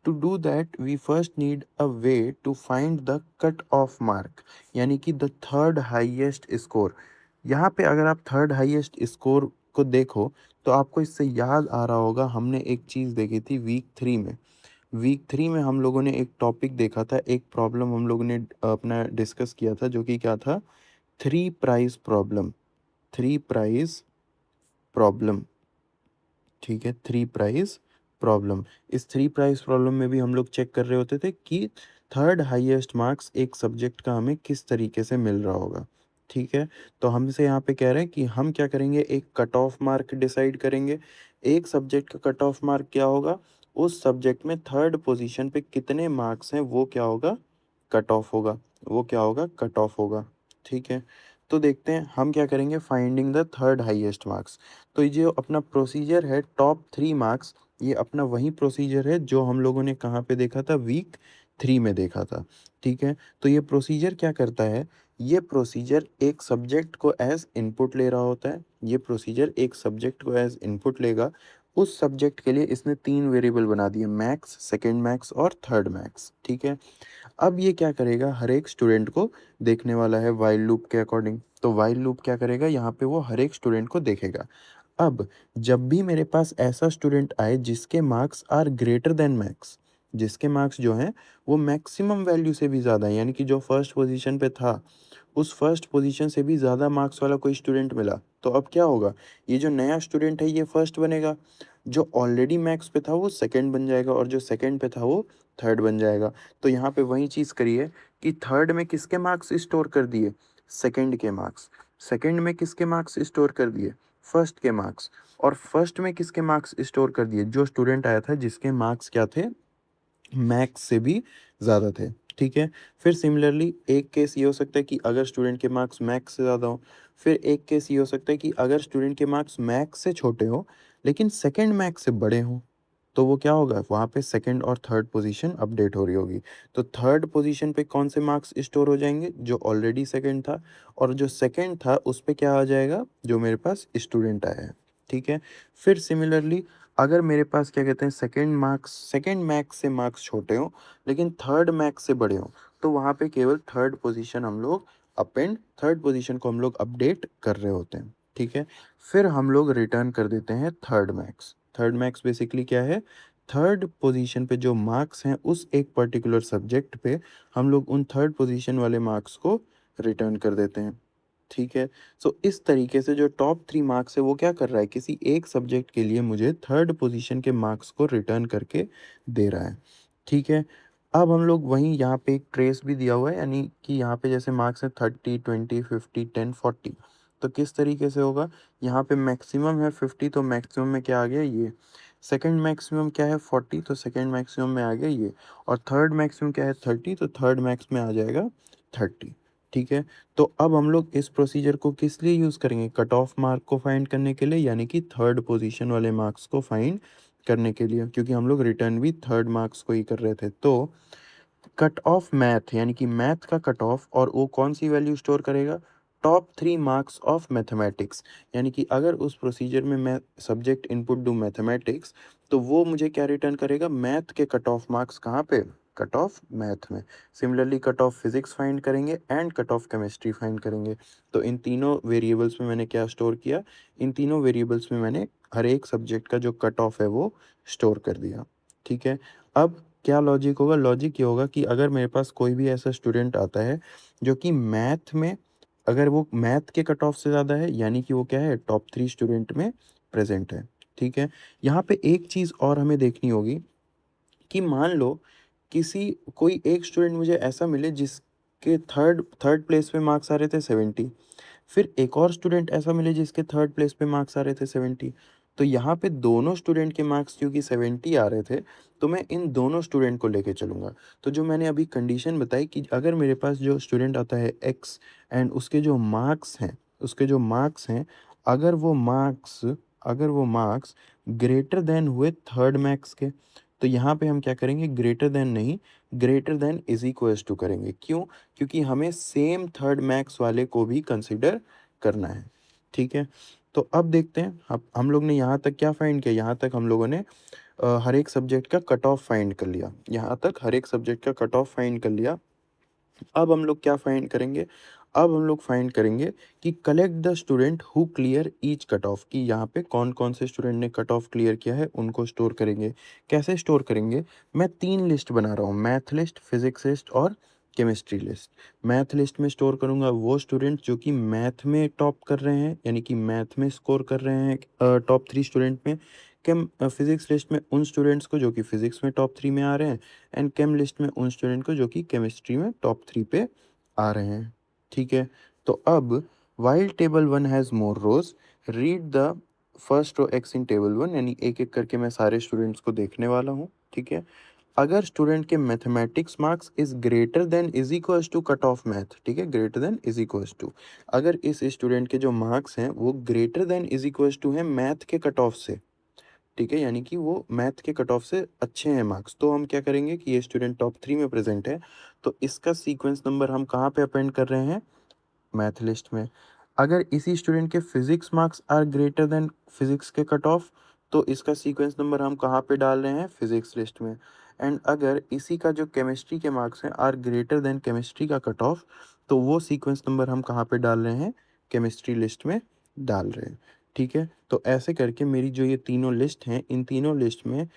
To do that we first need a way to find the cut off mark, यानी कि द थर्ड हाईएस्ट स्कोर। यहाँ पे अगर आप थर्ड हाईएस्ट स्कोर को देखो, तो आपको इससे याद आ रहा होगा, हमने एक चीज़ देखी थी वीक 3 में। वीक 3 में हम लोगों ने एक टॉपिक देखा था, एक प्रॉब्लम हम लोगों ने अपना डिस्कस किया था, जो कि क्या था, three prize problem. Three prize problem, ठीक है? Three prize problem. इस 3 प्राइज़ प्रॉब्लम में भी हम लोग चेक कर रहे होते थे कि थर्ड हाईएस्ट मार्क्स एक सब्जेक्ट का हमें किस तरीके से मिल रहा होगा, ठीक है? तो हमसे यहाँ पे कह रहे हैं कि हम क्या करेंगे, एक कट ऑफ मार्क डिसाइड करेंगे। एक सब्जेक्ट का कट ऑफ मार्क क्या होगा? उस सब्जेक्ट में थर्ड पोज़ीशन पे कितने मार्क्स हैं वो क्या होगा? कट ऑफ होगा। वो क्या होगा? कट ऑफ होगा, ठीक है? तो देखते हैं हम क्या करेंगे, finding the third highest marks. तो ये जो अपना प्रोसीजर है टॉप 3 मार्क्स, ये अपना वही प्रोसीजर है जो हम लोगों ने कहाँ पे देखा था, वीक 3 में देखा था, ठीक है? तो ये प्रोसीजर क्या करता है, ये प्रोसीजर एक सब्जेक्ट को एज़ इनपुट ले रहा होता है। ये प्रोसीजर एक सब्जेक्ट को एज़ इनपुट लेगा। उस सब्जेक्ट के लिए इसने 3 वेरिएबल बना दिए, मैक्स, सेकंड मैक्स और थर्ड मैक्स, ठीक है? अब ये क्या करेगा, हर एक स्टूडेंट को देखने वाला है व्हाइल लूप के अकॉर्डिंग। तो व्हाइल लूप क्या करेगा, यहाँ पे वो हर एक स्टूडेंट को देखेगा। अब जब भी मेरे पास ऐसा स्टूडेंट आए जिसके marks are greater than max, जिसके मार्क्स जो हैं वो मैक्सिमम वैल्यू से भी ज़्यादा है, यानी कि जो फर्स्ट पोजीशन पे था उस फर्स्ट पोजीशन से भी ज़्यादा मार्क्स वाला कोई स्टूडेंट मिला, तो अब क्या होगा, ये जो नया स्टूडेंट है ये फर्स्ट बनेगा, जो ऑलरेडी मैक्स पे था वो सेकंड बन जाएगा और जो सेकंड पे था वो थर्ड बन जाएगा। तो यहाँ पे वही चीज़ करिए कि थर्ड में किसके मार्क्स स्टोर कर दिए, सेकंड के मार्क्स, सेकंड में किसके मार्क्स स्टोर कर दिए, फर्स्ट के मार्क्स, और फर्स्ट में किसके मार्क्स स्टोर कर दिए, जो स्टूडेंट आया था जिसके मार्क्स क्या थे, मैक्स से भी ज़्यादा थे, ठीक है? फिर सिमिलरली एक केस ये हो सकता है कि अगर स्टूडेंट के मार्क्स मैक्स से ज़्यादा हों, फिर एक केस ये हो सकता है कि अगर स्टूडेंट के मार्क्स मैक्स से छोटे हों, लेकिन सेकंड मैक्स से बड़े हों, तो वो क्या होगा, वहाँ पे सेकंड और थर्ड पोजीशन अपडेट हो रही होगी। तो थर्ड पोजीशन पे कौन से मार्क्स स्टोर हो जाएँगे, जो ऑलरेडी सेकंड था, और जो सेकंड था उस पे क्या आ जाएगा, जो मेरे पास स्टूडेंट आया है, ठीक है? फिर सिमिलरली अगर मेरे पास क्या कहते हैं, सेकंड मैक्स से मार्क्स छोटे हों, लेकिन थर्ड मैक्स से बड़े हों, तो वहाँ पे केवल थर्ड पोजीशन हम लोग अपेंड थर्ड पोजीशन को हम लोग अपडेट कर रहे होते हैं, ठीक है? फिर हम लोग रिटर्न कर देते हैं third max. Third max basically क्या है, थर्ड पोजीशन पे जो मार्क्स हैं उस एक पर्टिकुलर सब्जेक्ट पे हम लोग उन थर्ड पोजीशन वाले मार्क्स को रिटर्न कर देते हैं, ठीक है? सो इस तरीके से जो टॉप 3 मार्क्स है वो क्या कर रहा है, किसी एक सब्जेक्ट के लिए मुझे थर्ड पोजीशन के मार्क्स को रिटर्न करके दे रहा है, ठीक है? अब हम लोग वहीं यहाँ पे एक ट्रेस भी दिया हुआ है, यानी कि यहाँ पे जैसे मार्क्स है 30, 20, 50, 10, 40, तो किस तरीके से होगा, यहाँ पे मैक्सिमम है 50, तो मैक्सिमम में क्या आ गया ये, सेकंड मैक्सिमम क्या है 40, तो सेकंड मैक्सिमम में आ गया ये, और थर्ड मैक्सिमम क्या है 30, तो थर्ड मैक्स में आ जाएगा 30, ठीक है? तो अब हम लोग इस प्रोसीजर को किस लिए यूज़ करेंगे, कट ऑफ मार्क को फाइंड करने के लिए, यानी कि थर्ड पोजीशन वाले मार्क्स को फाइंड करने के लिए, क्योंकि हम लोग रिटर्न भी थर्ड मार्क्स को ही कर रहे थे। तो कट ऑफ मैथ, यानी कि मैथ का कट ऑफ, और वो कौन सी वैल्यू स्टोर करेगा, टॉप 3 मार्क्स ऑफ मैथमेटिक्स, यानी कि अगर उस प्रोसीजर में मैं सब्जेक्ट इनपुट दूं मैथमेटिक्स, तो वो मुझे क्या रिटर्न करेगा, मैथ के कट ऑफ मार्क्स कहाँ पे, कट ऑफ मैथ में। Similarly cut off physics find करेंगे and cut off chemistry find करेंगे। तो इन तीनों वेरिएबल्स में मैंने क्या स्टोर किया, इन तीनों वेरिएबल्स में मैंने हर एक सब्जेक्ट का जो कट ऑफ है वो स्टोर कर दिया, ठीक है? अब क्या लॉजिक होगा? लॉजिक ये होगा कि अगर मेरे पास कोई भी ऐसा स्टूडेंट आता है जो कि मैथ में, अगर वो मैथ के कट ऑफ से ज़्यादा है, यानी कि वो क्या है, टॉप 3 स्टूडेंट में प्रेज़ेंट है, ठीक है? यहाँ पे एक चीज़ और हमें देखनी होगी कि मान लो किसी कोई एक स्टूडेंट मुझे ऐसा मिले जिसके थर्ड थर्ड प्लेस पे मार्क्स आ रहे थे 70, फिर एक और स्टूडेंट ऐसा मिले जिसके थर्ड प्लेस पे मार्क्स आ रहे थे 70, तो यहाँ पे दोनों स्टूडेंट के मार्क्स क्योंकि 70 आ रहे थे, तो मैं इन दोनों स्टूडेंट को लेके चलूँगा। तो जो मैंने अभी कंडीशन बताई कि अगर मेरे पास जो स्टूडेंट आता है एक्स, एंड उसके जो मार्क्स हैं, अगर वो मार्क्स ग्रेटर देन हुए थर्ड मैक्स के, तो यहाँ पे हम क्या करेंगे, ग्रेटर देन नहीं, greater than is equals to करेंगे। क्यों? क्योंकि हमें सेम थर्ड मैक्स वाले को भी कंसिडर करना है, ठीक है? तो अब देखते हैं, अब हम लोग ने यहाँ तक क्या फाइंड किया, यहाँ तक हम लोगों ने हर एक सब्जेक्ट का कट ऑफ फाइंड कर लिया, यहाँ तक हर एक सब्जेक्ट का कट ऑफ फाइंड कर लिया। अब हम लोग क्या फाइंड करेंगे, अब हम लोग फाइंड करेंगे कि collect the student who clear each cut off, कि यहाँ पे कौन कौन से स्टूडेंट ने कट ऑफ क्लियर किया है उनको स्टोर करेंगे। कैसे स्टोर करेंगे, मैं 3 लिस्ट बना रहा हूँ, मैथ लिस्ट, फिजिक्स लिस्ट और केमिस्ट्री लिस्ट। मैथ लिस्ट में स्टोर करूँगा वो स्टूडेंट जो कि मैथ में टॉप कर रहे हैं, यानी कि मैथ में स्कोर कर रहे हैं टॉप 3 स्टूडेंट में। फिज़िक्स लिस्ट में उन स्टूडेंट्स को जो कि फिज़िक्स में टॉप 3 में आ रहे हैं, एंड केम लिस्ट में उन स्टूडेंट को जो कि केमिस्ट्री में टॉप 3 पे आ रहे हैं। ठीक है? तो अब while table 1 has more rows, read the first row x in table 1, यानी एक-एक करके मैं सारे स्टूडेंट्स को देखने वाला हूँ। ठीक है? अगर स्टूडेंट के mathematics marks is greater than is equals to cut off math, ठीक है, greater than is equals to, अगर इस स्टूडेंट के जो मार्क्स हैं वो greater than is equals to है मैथ के कट ऑफ से, ठीक है, यानी कि वो मैथ के कट ऑफ से अच्छे हैं मार्क्स, तो हम क्या करेंगे कि ये स्टूडेंट टॉप 3 में प्रेजेंट है, तो इसका सीक्वेंस नंबर हम कहाँ पे अपेंड कर रहे हैं, मैथ लिस्ट में। अगर इसी स्टूडेंट के physics marks are greater than physics के कट ऑफ, तो इसका सीक्वेंस नंबर हम कहाँ पे डाल रहे हैं, फिजिक्स लिस्ट में। एंड अगर इसी का जो केमिस्ट्री के मार्क्स हैं आर ग्रेटर देन केमिस्ट्री का कट ऑफ, तो वो सीक्वेंस नंबर हम कहाँ पे डाल रहे हैं, केमिस्ट्री लिस्ट में डाल रहे हैं। ठीक है, तो ऐसे करके मेरी जो ये तीनों लिस्ट हैं, इन तीनों लिस्ट में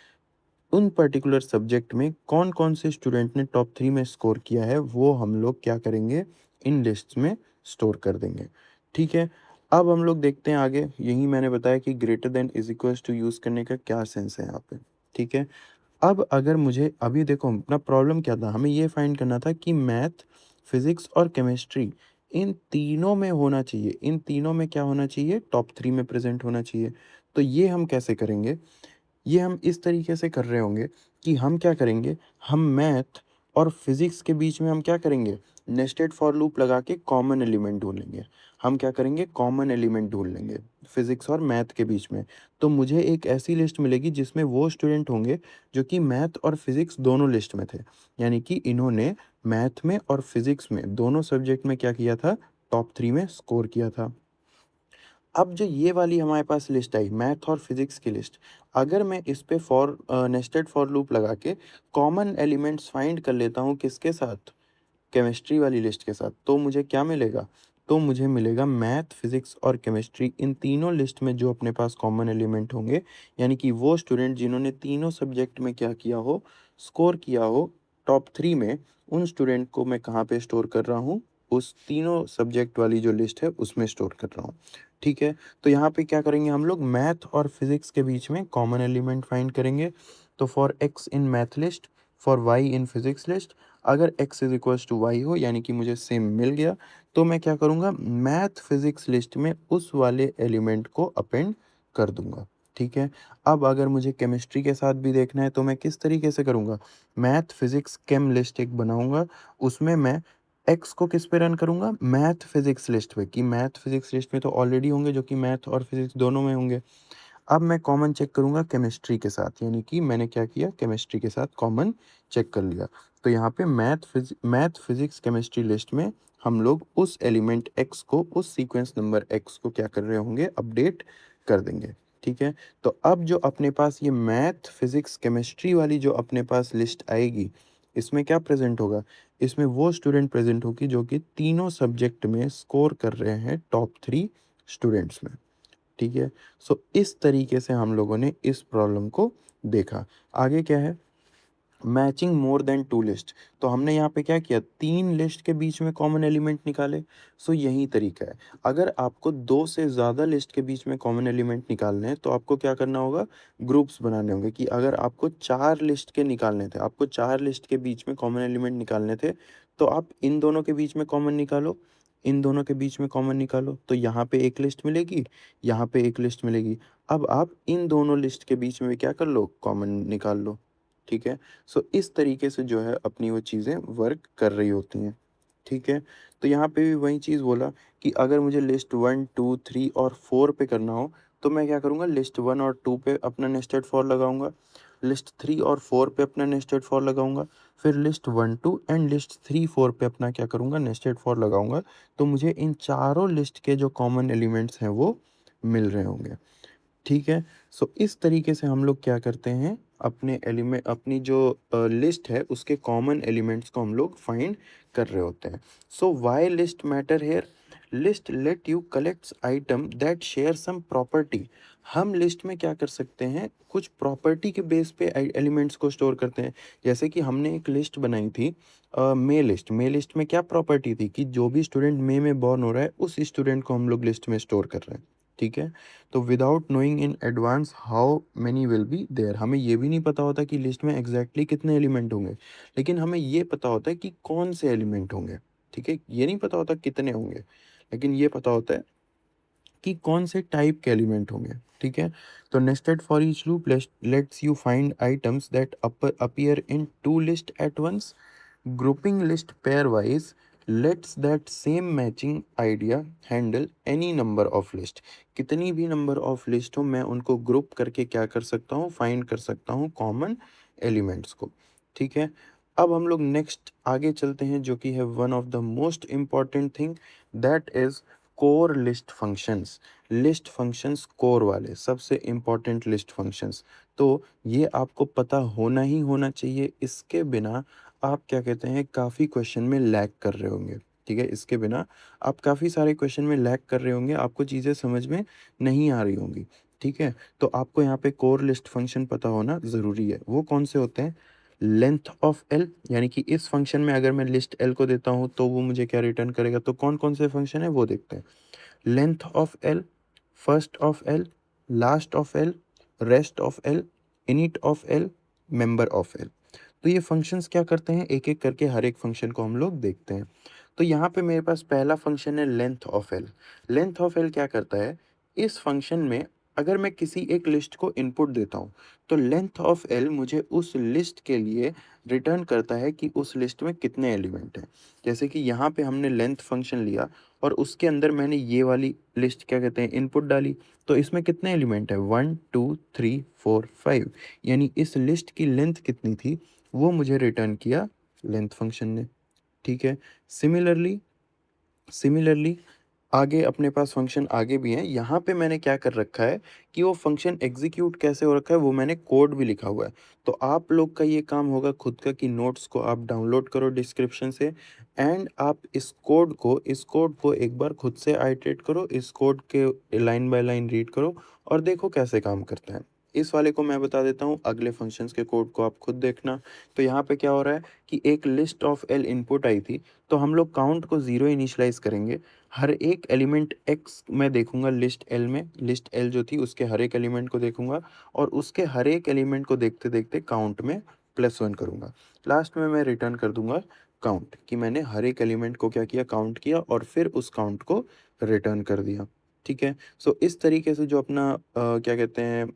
उन पर्टिकुलर सब्जेक्ट में कौन-कौन से स्टूडेंट ने टॉप 3 में स्कोर किया है, वो हम लोग क्या करेंगे, इन लिस्ट्स में स्टोर कर देंगे। ठीक है? अब हम लोग देखते हैं आगे, यही मैंने बताया कि greater than is equals to use करने का क्या सेंस है यहाँ पे। ठीक है? अब अगर मुझे अभी देखो अपना प्रॉब्लम क्या था, हमें ये फाइंड करना था कि मैथ, फिज़िक्स और केमिस्ट्री इन तीनों में होना चाहिए, इन तीनों में क्या होना चाहिए, टॉप 3 में प्रेज़ेंट होना चाहिए। तो ये हम कैसे करेंगे? ये हम इस तरीके से कर रहे होंगे कि हम क्या करेंगे, हम मैथ और फिज़िक्स के बीच में हम क्या करेंगे, नेस्टेड फॉर लूप लगा के कॉमन एलिमेंट ढूँढेंगे। हम क्या करेंगे, कॉमन एलिमेंट ढूँढ लेंगे फिज़िक्स और मैथ के बीच में। तो मुझे एक ऐसी लिस्ट मिलेगी जिसमें वो स्टूडेंट होंगे जो कि मैथ और फिज़िक्स दोनों लिस्ट में थे। यानी कि इन्होंने मैथ में और फिज़िक्स में दोनों सब्जेक्ट में क्या किया था, टॉप 3 में स्कोर किया था। अब जो ये वाली हमारे पास लिस्ट आई मैथ और फिजिक्स की लिस्ट, अगर मैं इस पे नेस्टेड फॉर लूप लगा के कॉमन एलिमेंट्स फाइंड कर लेता हूँ किसके साथ, केमिस्ट्री वाली लिस्ट के साथ, तो मुझे क्या मिलेगा, तो मुझे मिलेगा मैथ, फिजिक्स और केमिस्ट्री इन तीनों लिस्ट में जो अपने पास कॉमन एलिमेंट होंगे, यानी कि वो स्टूडेंट जिन्होंने तीनों सब्जेक्ट में क्या किया हो, स्कोर किया हो टॉप 3 में, उन स्टूडेंट को मैं कहाँ पे स्टोर कर रहा हूँ, उस तीनों सब्जेक्ट वाली जो लिस्ट है उसमें स्टोर कर रहा हूँ। ठीक है, तो यहाँ पे क्या करेंगे हम लोग, मैथ और फिजिक्स के बीच में कॉमन एलिमेंट फाइंड करेंगे। तो for x in math list, for y in physics list, अगर x is equals to y हो, यानी कि मुझे सेम मिल गया, तो मैं क्या करूँगा, मैथ फिजिक्स लिस्ट में उस वाले एलिमेंट को अपेंड कर दूंगा। ठीक है, अब अगर मुझे केमिस्ट्री के साथ भी देखना है तो मैं किस तरीके से करूँगा, मैथ फिजिक्स केम लिस्ट एक बनाऊंगा, उसमें मैं एक्स को किस पे रन करूँगा, मैथ फिजिक्स लिस्ट पे, कि मैथ फिजिक्स लिस्ट में तो ऑलरेडी होंगे जो कि मैथ और फिजिक्स दोनों में होंगे। अब मैं कॉमन चेक करूँगा केमिस्ट्री के साथ, यानी कि मैंने क्या किया, केमिस्ट्री के साथ कॉमन चेक कर लिया। तो यहाँ पे मैथ फिजिक्स केमिस्ट्री लिस्ट में हम लोग उस एलिमेंट एक्स को, उस सीक्वेंस नंबर एक्स को क्या कर रहे होंगे, अपडेट कर देंगे। ठीक है, तो अब जो अपने पास ये मैथ फिजिक्स केमिस्ट्री वाली जो अपने पास लिस्ट आएगी, इसमें क्या प्रेजेंट होगा, इसमें वो स्टूडेंट प्रेजेंट होगी जो कि तीनों सब्जेक्ट में स्कोर कर रहे हैं टॉप 3 स्टूडेंट्स में। ठीक है, सो इस तरीके से हम लोगों ने इस प्रॉब्लम को देखा। आगे क्या है, matching more than two list, तो हमने यहाँ पे क्या किया, तीन लिस्ट के बीच में कॉमन एलिमेंट निकाले। सो यही तरीका है, अगर आपको दो से ज़्यादा लिस्ट के बीच में कॉमन एलिमेंट निकालने हैं तो आपको क्या करना होगा, ग्रुप्स बनाने होंगे, कि अगर आपको चार लिस्ट के निकालने थे, आपको चार लिस्ट के बीच में कॉमन एलिमेंट निकालने थे, तो आप इन दोनों के बीच में कॉमन निकालो, इन दोनों के बीच में कॉमन निकालो, तो यहाँ पे एक लिस्ट मिलेगी, यहाँ पे एक लिस्ट मिलेगी। अब आप इन दोनों लिस्ट के बीच में भी क्या कर लो, कॉमन निकाल लो। ठीक है, सो इस तरीके से जो है अपनी वो चीज़ें वर्क कर रही होती हैं। ठीक है, तो यहाँ पे भी वही चीज़ बोला कि अगर मुझे लिस्ट 1, 2, 3 और 4 पे करना हो, तो मैं क्या करूँगा, लिस्ट 1 और 2 पे अपना नेस्टेड फॉर लगाऊंगा, लिस्ट 3 और 4 पे अपना नेस्टेड फॉर लगाऊंगा, फिर लिस्ट 1, 2 एंड लिस्ट 3, 4 पे अपना क्या करूँगा, नेस्टेड फॉर लगाऊंगा। तो मुझे इन चारों लिस्ट के जो कॉमन एलिमेंट्स हैं वो मिल रहे होंगे। ठीक है, सो इस तरीके से हम लोग क्या करते हैं, अपने एलिमेंट, अपनी जो लिस्ट है उसके कॉमन एलिमेंट्स को हम लोग फाइंड कर रहे होते हैं। So why list matter here, list let you collects item that share sum property, हम लिस्ट में क्या कर सकते हैं, कुछ प्रॉपर्टी के बेस पे एलिमेंट्स को स्टोर करते हैं। जैसे कि हमने एक लिस्ट बनाई थी मे लिस्ट, मे लिस्ट में क्या प्रॉपर्टी थी कि जो भी स्टूडेंट मे में बॉर्न हो रहा है उस स्टूडेंट को हम लोग लिस्ट में स्टोर कर रहे हैं। ठीक है? तो without knowing in advance how many will be there, हमें ये भी नहीं पता होता कि लिस्ट में एग्ज़ैक्टली कितने एलिमेंट होंगे, लेकिन हमें ये पता होता है कि कौन से एलिमेंट होंगे, ठीक है? ये नहीं पता होता कितने होंगे, लेकिन ये पता होता है कि कौन से टाइप के एलिमेंट होंगे, ठीक है? तो nested for each loop lets you find items that appear in two list at once. Grouping list pairwise lets that same matching idea handle any number of list. कितनी भी नंबर ऑफ लिस्ट हो मैं उनको group करके क्या कर सकता हूँ, फाइंड कर सकता हूँ कॉमन एलिमेंट्स को, ठीक है? अब हम लोग नेक्स्ट आगे चलते हैं जो कि है one of the most important thing, that is core list functions. List functions core वाले सबसे इम्पॉर्टेंट लिस्ट फंक्शंस, तो ये आपको पता होना ही होना चाहिए. इसके बिना आप क्या कहते हैं काफ़ी क्वेश्चन में लैग कर रहे होंगे, ठीक है? इसके बिना आप काफ़ी सारे क्वेश्चन में लैग कर रहे होंगे, आपको चीज़ें समझ में नहीं आ रही होंगी, ठीक है? तो आपको यहाँ पे कोर लिस्ट फंक्शन पता होना ज़रूरी है. वो कौन से होते हैं? लेंथ ऑफ एल, यानी कि इस फंक्शन में अगर मैं लिस्ट एल को देता हूँ तो वो मुझे क्या रिटर्न करेगा, तो कौन कौन से फंक्शन है वो देखते हैं. Length of L, first of L, last of L, rest of L, init of L, member of L. तो ये फंक्शंस क्या करते हैं, एक एक करके हर एक फंक्शन को हम लोग देखते हैं. तो यहाँ पे मेरे पास पहला फंक्शन है length of L. Length of L क्या करता है, इस फंक्शन में अगर मैं किसी एक लिस्ट को इनपुट देता हूँ तो लेंथ ऑफ एल मुझे उस लिस्ट के लिए रिटर्न करता है कि उस लिस्ट में कितने एलिमेंट हैं. जैसे कि यहाँ पे हमने लेंथ फंक्शन लिया और उसके अंदर मैंने ये वाली लिस्ट क्या कहते हैं इनपुट डाली, तो इसमें कितने एलिमेंट है, 1 2 3 4 5, यानी इस लिस्ट की लेंथ कितनी थी वो मुझे रिटर्न किया लेंथ फंक्शन ने, ठीक है? सिमिलरली सिमिलरली आगे अपने पास फंक्शन आगे भी हैं. यहाँ पे मैंने क्या कर रखा है कि वो फंक्शन एग्जीक्यूट कैसे हो रखा है वो मैंने कोड भी लिखा हुआ है. तो आप लोग का ये काम होगा खुद का कि नोट्स को आप डाउनलोड करो डिस्क्रिप्शन से, एंड आप इस कोड को एक बार खुद से आइटरेट करो, इस कोड के लाइन बाय लाइन रीड करो और देखो कैसे काम करता है. इस वाले को मैं बता देता हूँ, अगले फंक्शंस के कोड को आप खुद देखना. तो यहाँ पे क्या हो रहा है कि एक लिस्ट ऑफ एल इनपुट आई थी, तो हम लोग काउंट को ज़ीरो इनिशलाइज करेंगे. हर एक एलिमेंट एक्स मैं देखूंगा लिस्ट एल में, लिस्ट एल जो थी उसके हर एक एलिमेंट को देखूंगा और उसके हर एक एलिमेंट को देखते देखते काउंट में +1 करूंगा. लास्ट में मैं रिटर्न कर दूंगा काउंट, कि मैंने हर एक एलिमेंट को क्या किया, काउंट किया और फिर उस काउंट को रिटर्न कर दिया, ठीक है? सो इस तरीके से जो अपना क्या कहते हैं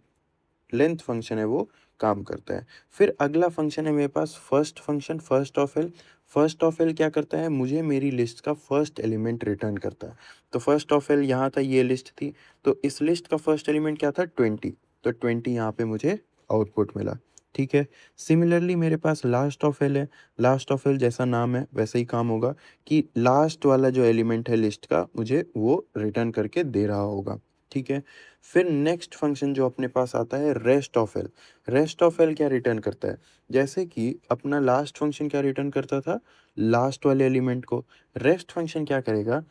लेंथ फंक्शन है वो काम करता है. फिर अगला फंक्शन है मेरे पास first function, first of L. First of L क्या करता है, मुझे मेरी लिस्ट का फर्स्ट एलिमेंट रिटर्न करता है. तो फर्स्ट ऑफ एल यहाँ था, ये लिस्ट थी, तो इस लिस्ट का फर्स्ट एलिमेंट क्या था, 20. तो 20 यहाँ पे मुझे आउटपुट मिला, ठीक है? सिमिलरली मेरे पास लास्ट ऑफ एल है. लास्ट ऑफ एल जैसा नाम है वैसे ही काम होगा कि लास्ट वाला जो एलिमेंट है लिस्ट का मुझे वो रिटर्न करके दे रहा होगा, ठीक है? फिर नेक्स्ट फंक्शन जो अपने पास आता है rest of L. Rest of L क्या रिटर्न करता है, जैसे कि अपना लास्ट फंक्शन क्या रिटर्न करता था, लास्ट वाले एलिमेंट को. रेस्ट फंक्शन क्या करेगा,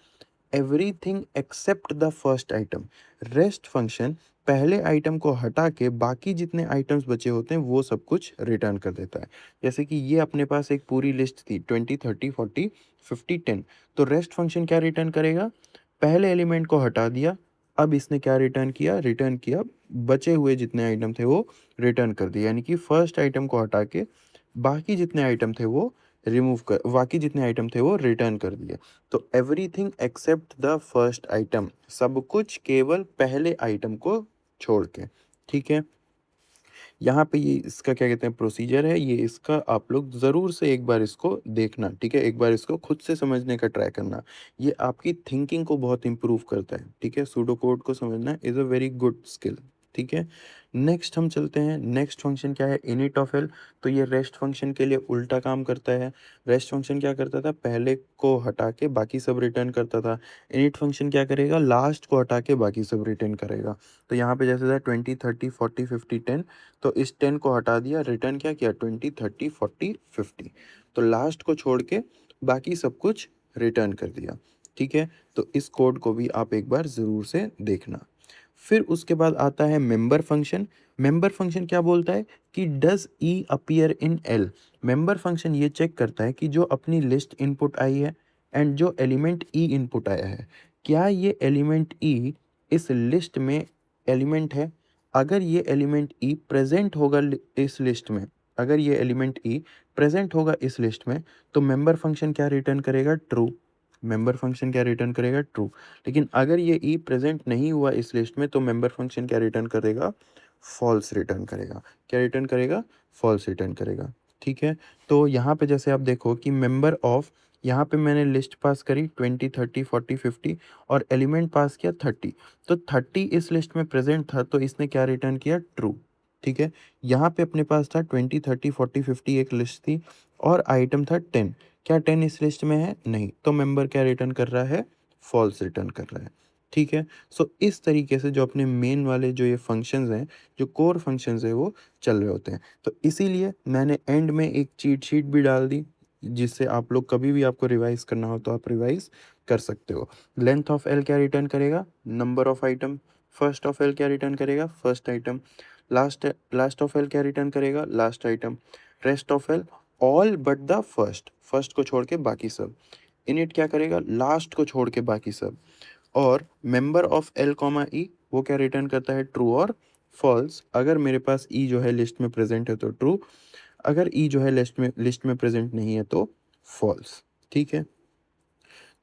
everything except the first item. Rest function पहले आइटम को हटा के बाकी जितने आइटम्स बचे होते हैं वो सब कुछ रिटर्न कर देता है. जैसे कि ये अपने पास एक पूरी लिस्ट थी 20 30 40 50 10. तो रेस्ट फंक्शन क्या रिटर्न करेगा, पहले एलिमेंट को हटा दिया, अब इसने क्या रिटर्न किया बचे हुए जितने आइटम थे वो रिटर्न कर दिए, यानी कि फर्स्ट आइटम को हटा के बाकी जितने आइटम थे वो बाकी जितने आइटम थे वो रिटर्न कर दिए. तो everything except the first item, सब कुछ केवल पहले आइटम को छोड़ के, ठीक है? यहाँ पे ये इसका क्या कहते हैं प्रोसीजर है, ये इसका आप लोग ज़रूर से एक बार इसको देखना, ठीक है? एक बार इसको खुद से समझने का ट्राई करना. ये आपकी थिंकिंग को बहुत इम्प्रूव करता है, ठीक है? सूडो कोड को समझना is a very good skill, ठीक है? नेक्स्ट हम चलते हैं, नेक्स्ट फंक्शन क्या है, इनिट ऑफ एल. तो ये रेस्ट फंक्शन के लिए उल्टा काम करता है. रेस्ट फंक्शन क्या करता था, पहले को हटा के बाकी सब रिटर्न करता था. इनिट फंक्शन क्या करेगा, लास्ट को हटा के बाकी सब रिटर्न करेगा. तो यहाँ पे जैसे था 20 30 40 50 10, तो इस 10 को हटा दिया, रिटर्न क्या किया, 20 30 40 50. तो लास्ट को छोड़ के बाकी सब कुछ रिटर्न कर दिया, ठीक है? तो इस कोड को भी आप एक बार ज़रूर से देखना. फिर उसके बाद आता है मेंबर फंक्शन. मेंबर फंक्शन क्या बोलता है कि does E appear in L. Member function ये चेक करता है कि जो अपनी लिस्ट इनपुट आई है एंड जो एलिमेंट ई इनपुट आया है, क्या ये एलिमेंट ई इस लिस्ट में एलिमेंट है, अगर ये एलिमेंट ई प्रेजेंट होगा इस लिस्ट में, अगर ये एलिमेंट ई प्रेजेंट होगा इस लिस्ट में, तो मेंबर फंक्शन क्या रिटर्न करेगा? ट्रू। मेंबर फंक्शन क्या रिटर्न करेगा? ट्रू। लेकिन अगर ये ई प्रेजेंट नहीं हुआ इस लिस्ट में, तो मेंबर फंक्शन क्या रिटर्न करेगा? फॉल्स रिटर्न करेगा। क्या रिटर्न करेगा? फॉल्स रिटर्न करेगा। ठीक है। तो यहाँ पे जैसे आप देखो कि मेंबर ऑफ, यहाँ पे मैंने लिस्ट पास करी 20 30 40 50 और एलिमेंट पास किया 30। तो 30 इस लिस्ट में प्रेजेंट था, तो इसने क्या रिटर्न किया? ट्रू। ठीक है। यहाँ पे अपने पास था 20 30 40 50 एक लिस्ट थी और आइटम था 10। क्या 10 इस लिस्ट में है? नहीं। तो मेंबर क्या रिटर्न कर रहा है? फॉल्स रिटर्न कर रहा है। ठीक है। सो इस तरीके से जो अपने मेन वाले जो ये फंक्शंस हैं, जो कोर फंक्शंस है, वो चल रहे होते हैं। तो इसीलिए मैंने एंड में एक चीट शीट भी डाल दी, जिससे आप लोग कभी भी आपको रिवाइज करना हो तो आप रिवाइज कर सकते हो। लेंथ ऑफ एल क्या रिटर्न करेगा? Number of item. First of L क्या रिटर्न करेगा? First item. Last last of L क्या रिटर्न करेगा? Last item. Rest of L all but the first, first को छोड़ के बाकी सब। इनिट क्या करेगा? लास्ट को छोड़ के बाकी सब। और मेंबर ऑफ एल कॉमा ई वो क्या रिटर्न करता है? ट्रू और फॉल्स। अगर मेरे पास ई जो है लिस्ट में प्रेजेंट है तो ट्रू, अगर ई जो है लिस्ट में प्रेजेंट नहीं है तो फॉल्स। ठीक है।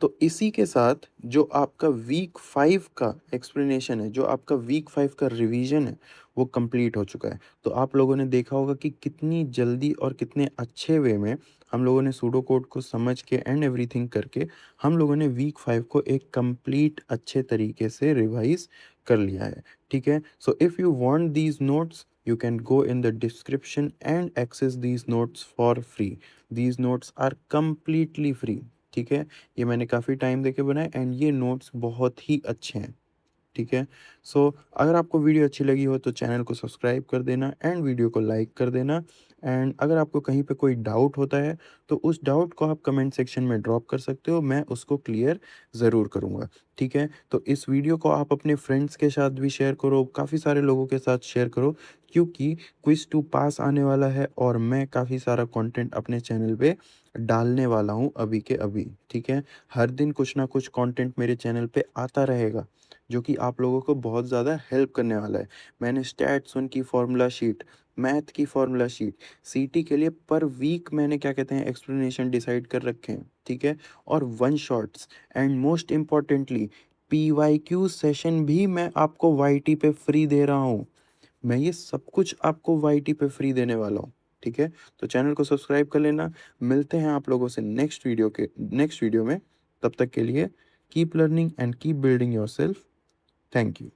तो इसी के साथ जो आपका वीक 5 का एक्सप्लेनेशन है, जो आपका वीक 5 का रिवीजन है, वो कंप्लीट हो चुका है। तो आप लोगों ने देखा होगा कि कितनी जल्दी और कितने अच्छे वे में हम लोगों ने सूडो कोड को समझ के एंड एवरीथिंग करके हम लोगों ने वीक 5 को एक कंप्लीट अच्छे तरीके से रिवाइज कर लिया है। ठीक है। So if you want these notes, you can go in the description and access these notes for free. These notes are completely free. ठीक है। ये मैंने काफ़ी टाइम देके बनाए एंड ये नोट्स बहुत ही अच्छे हैं। ठीक है। सो अगर आपको वीडियो अच्छी लगी हो तो चैनल को सब्सक्राइब कर देना एंड वीडियो को लाइक कर देना। एंड अगर आपको कहीं पे कोई डाउट होता है तो उस डाउट को आप कमेंट सेक्शन में ड्रॉप कर सकते हो, मैं उसको क्लियर ज़रूर करूँगा। ठीक है। तो इस वीडियो को आप अपने फ्रेंड्स के साथ भी शेयर करो, काफ़ी सारे लोगों के साथ शेयर करो, क्योंकि क्विज टू पास आने वाला है और मैं काफ़ी सारा कंटेंट अपने चैनल पे डालने वाला हूँ अभी के अभी। ठीक है। हर दिन कुछ ना कुछ कंटेंट मेरे चैनल पे आता रहेगा, जो कि आप लोगों को बहुत ज़्यादा हेल्प करने वाला है। मैंने स्टैट्स 1 की फार्मूला शीट, मैथ की फार्मूला शीट, सीटी के लिए पर वीक मैंने क्या कहते हैं एक्सप्लेनेशन डिसाइड कर रखे हैं। ठीक है। और one shots and most importantly PYQ session भी मैं आपको वाईटी पे फ्री दे रहा हूँ। मैं ये सब कुछ आपको वाईटी पे फ्री देने वाला हूँ। ठीक है। तो चैनल को सब्सक्राइब कर लेना। मिलते हैं आप लोगों से नेक्स्ट वीडियो में। तब तक के लिए keep learning and keep building yourself. Thank you.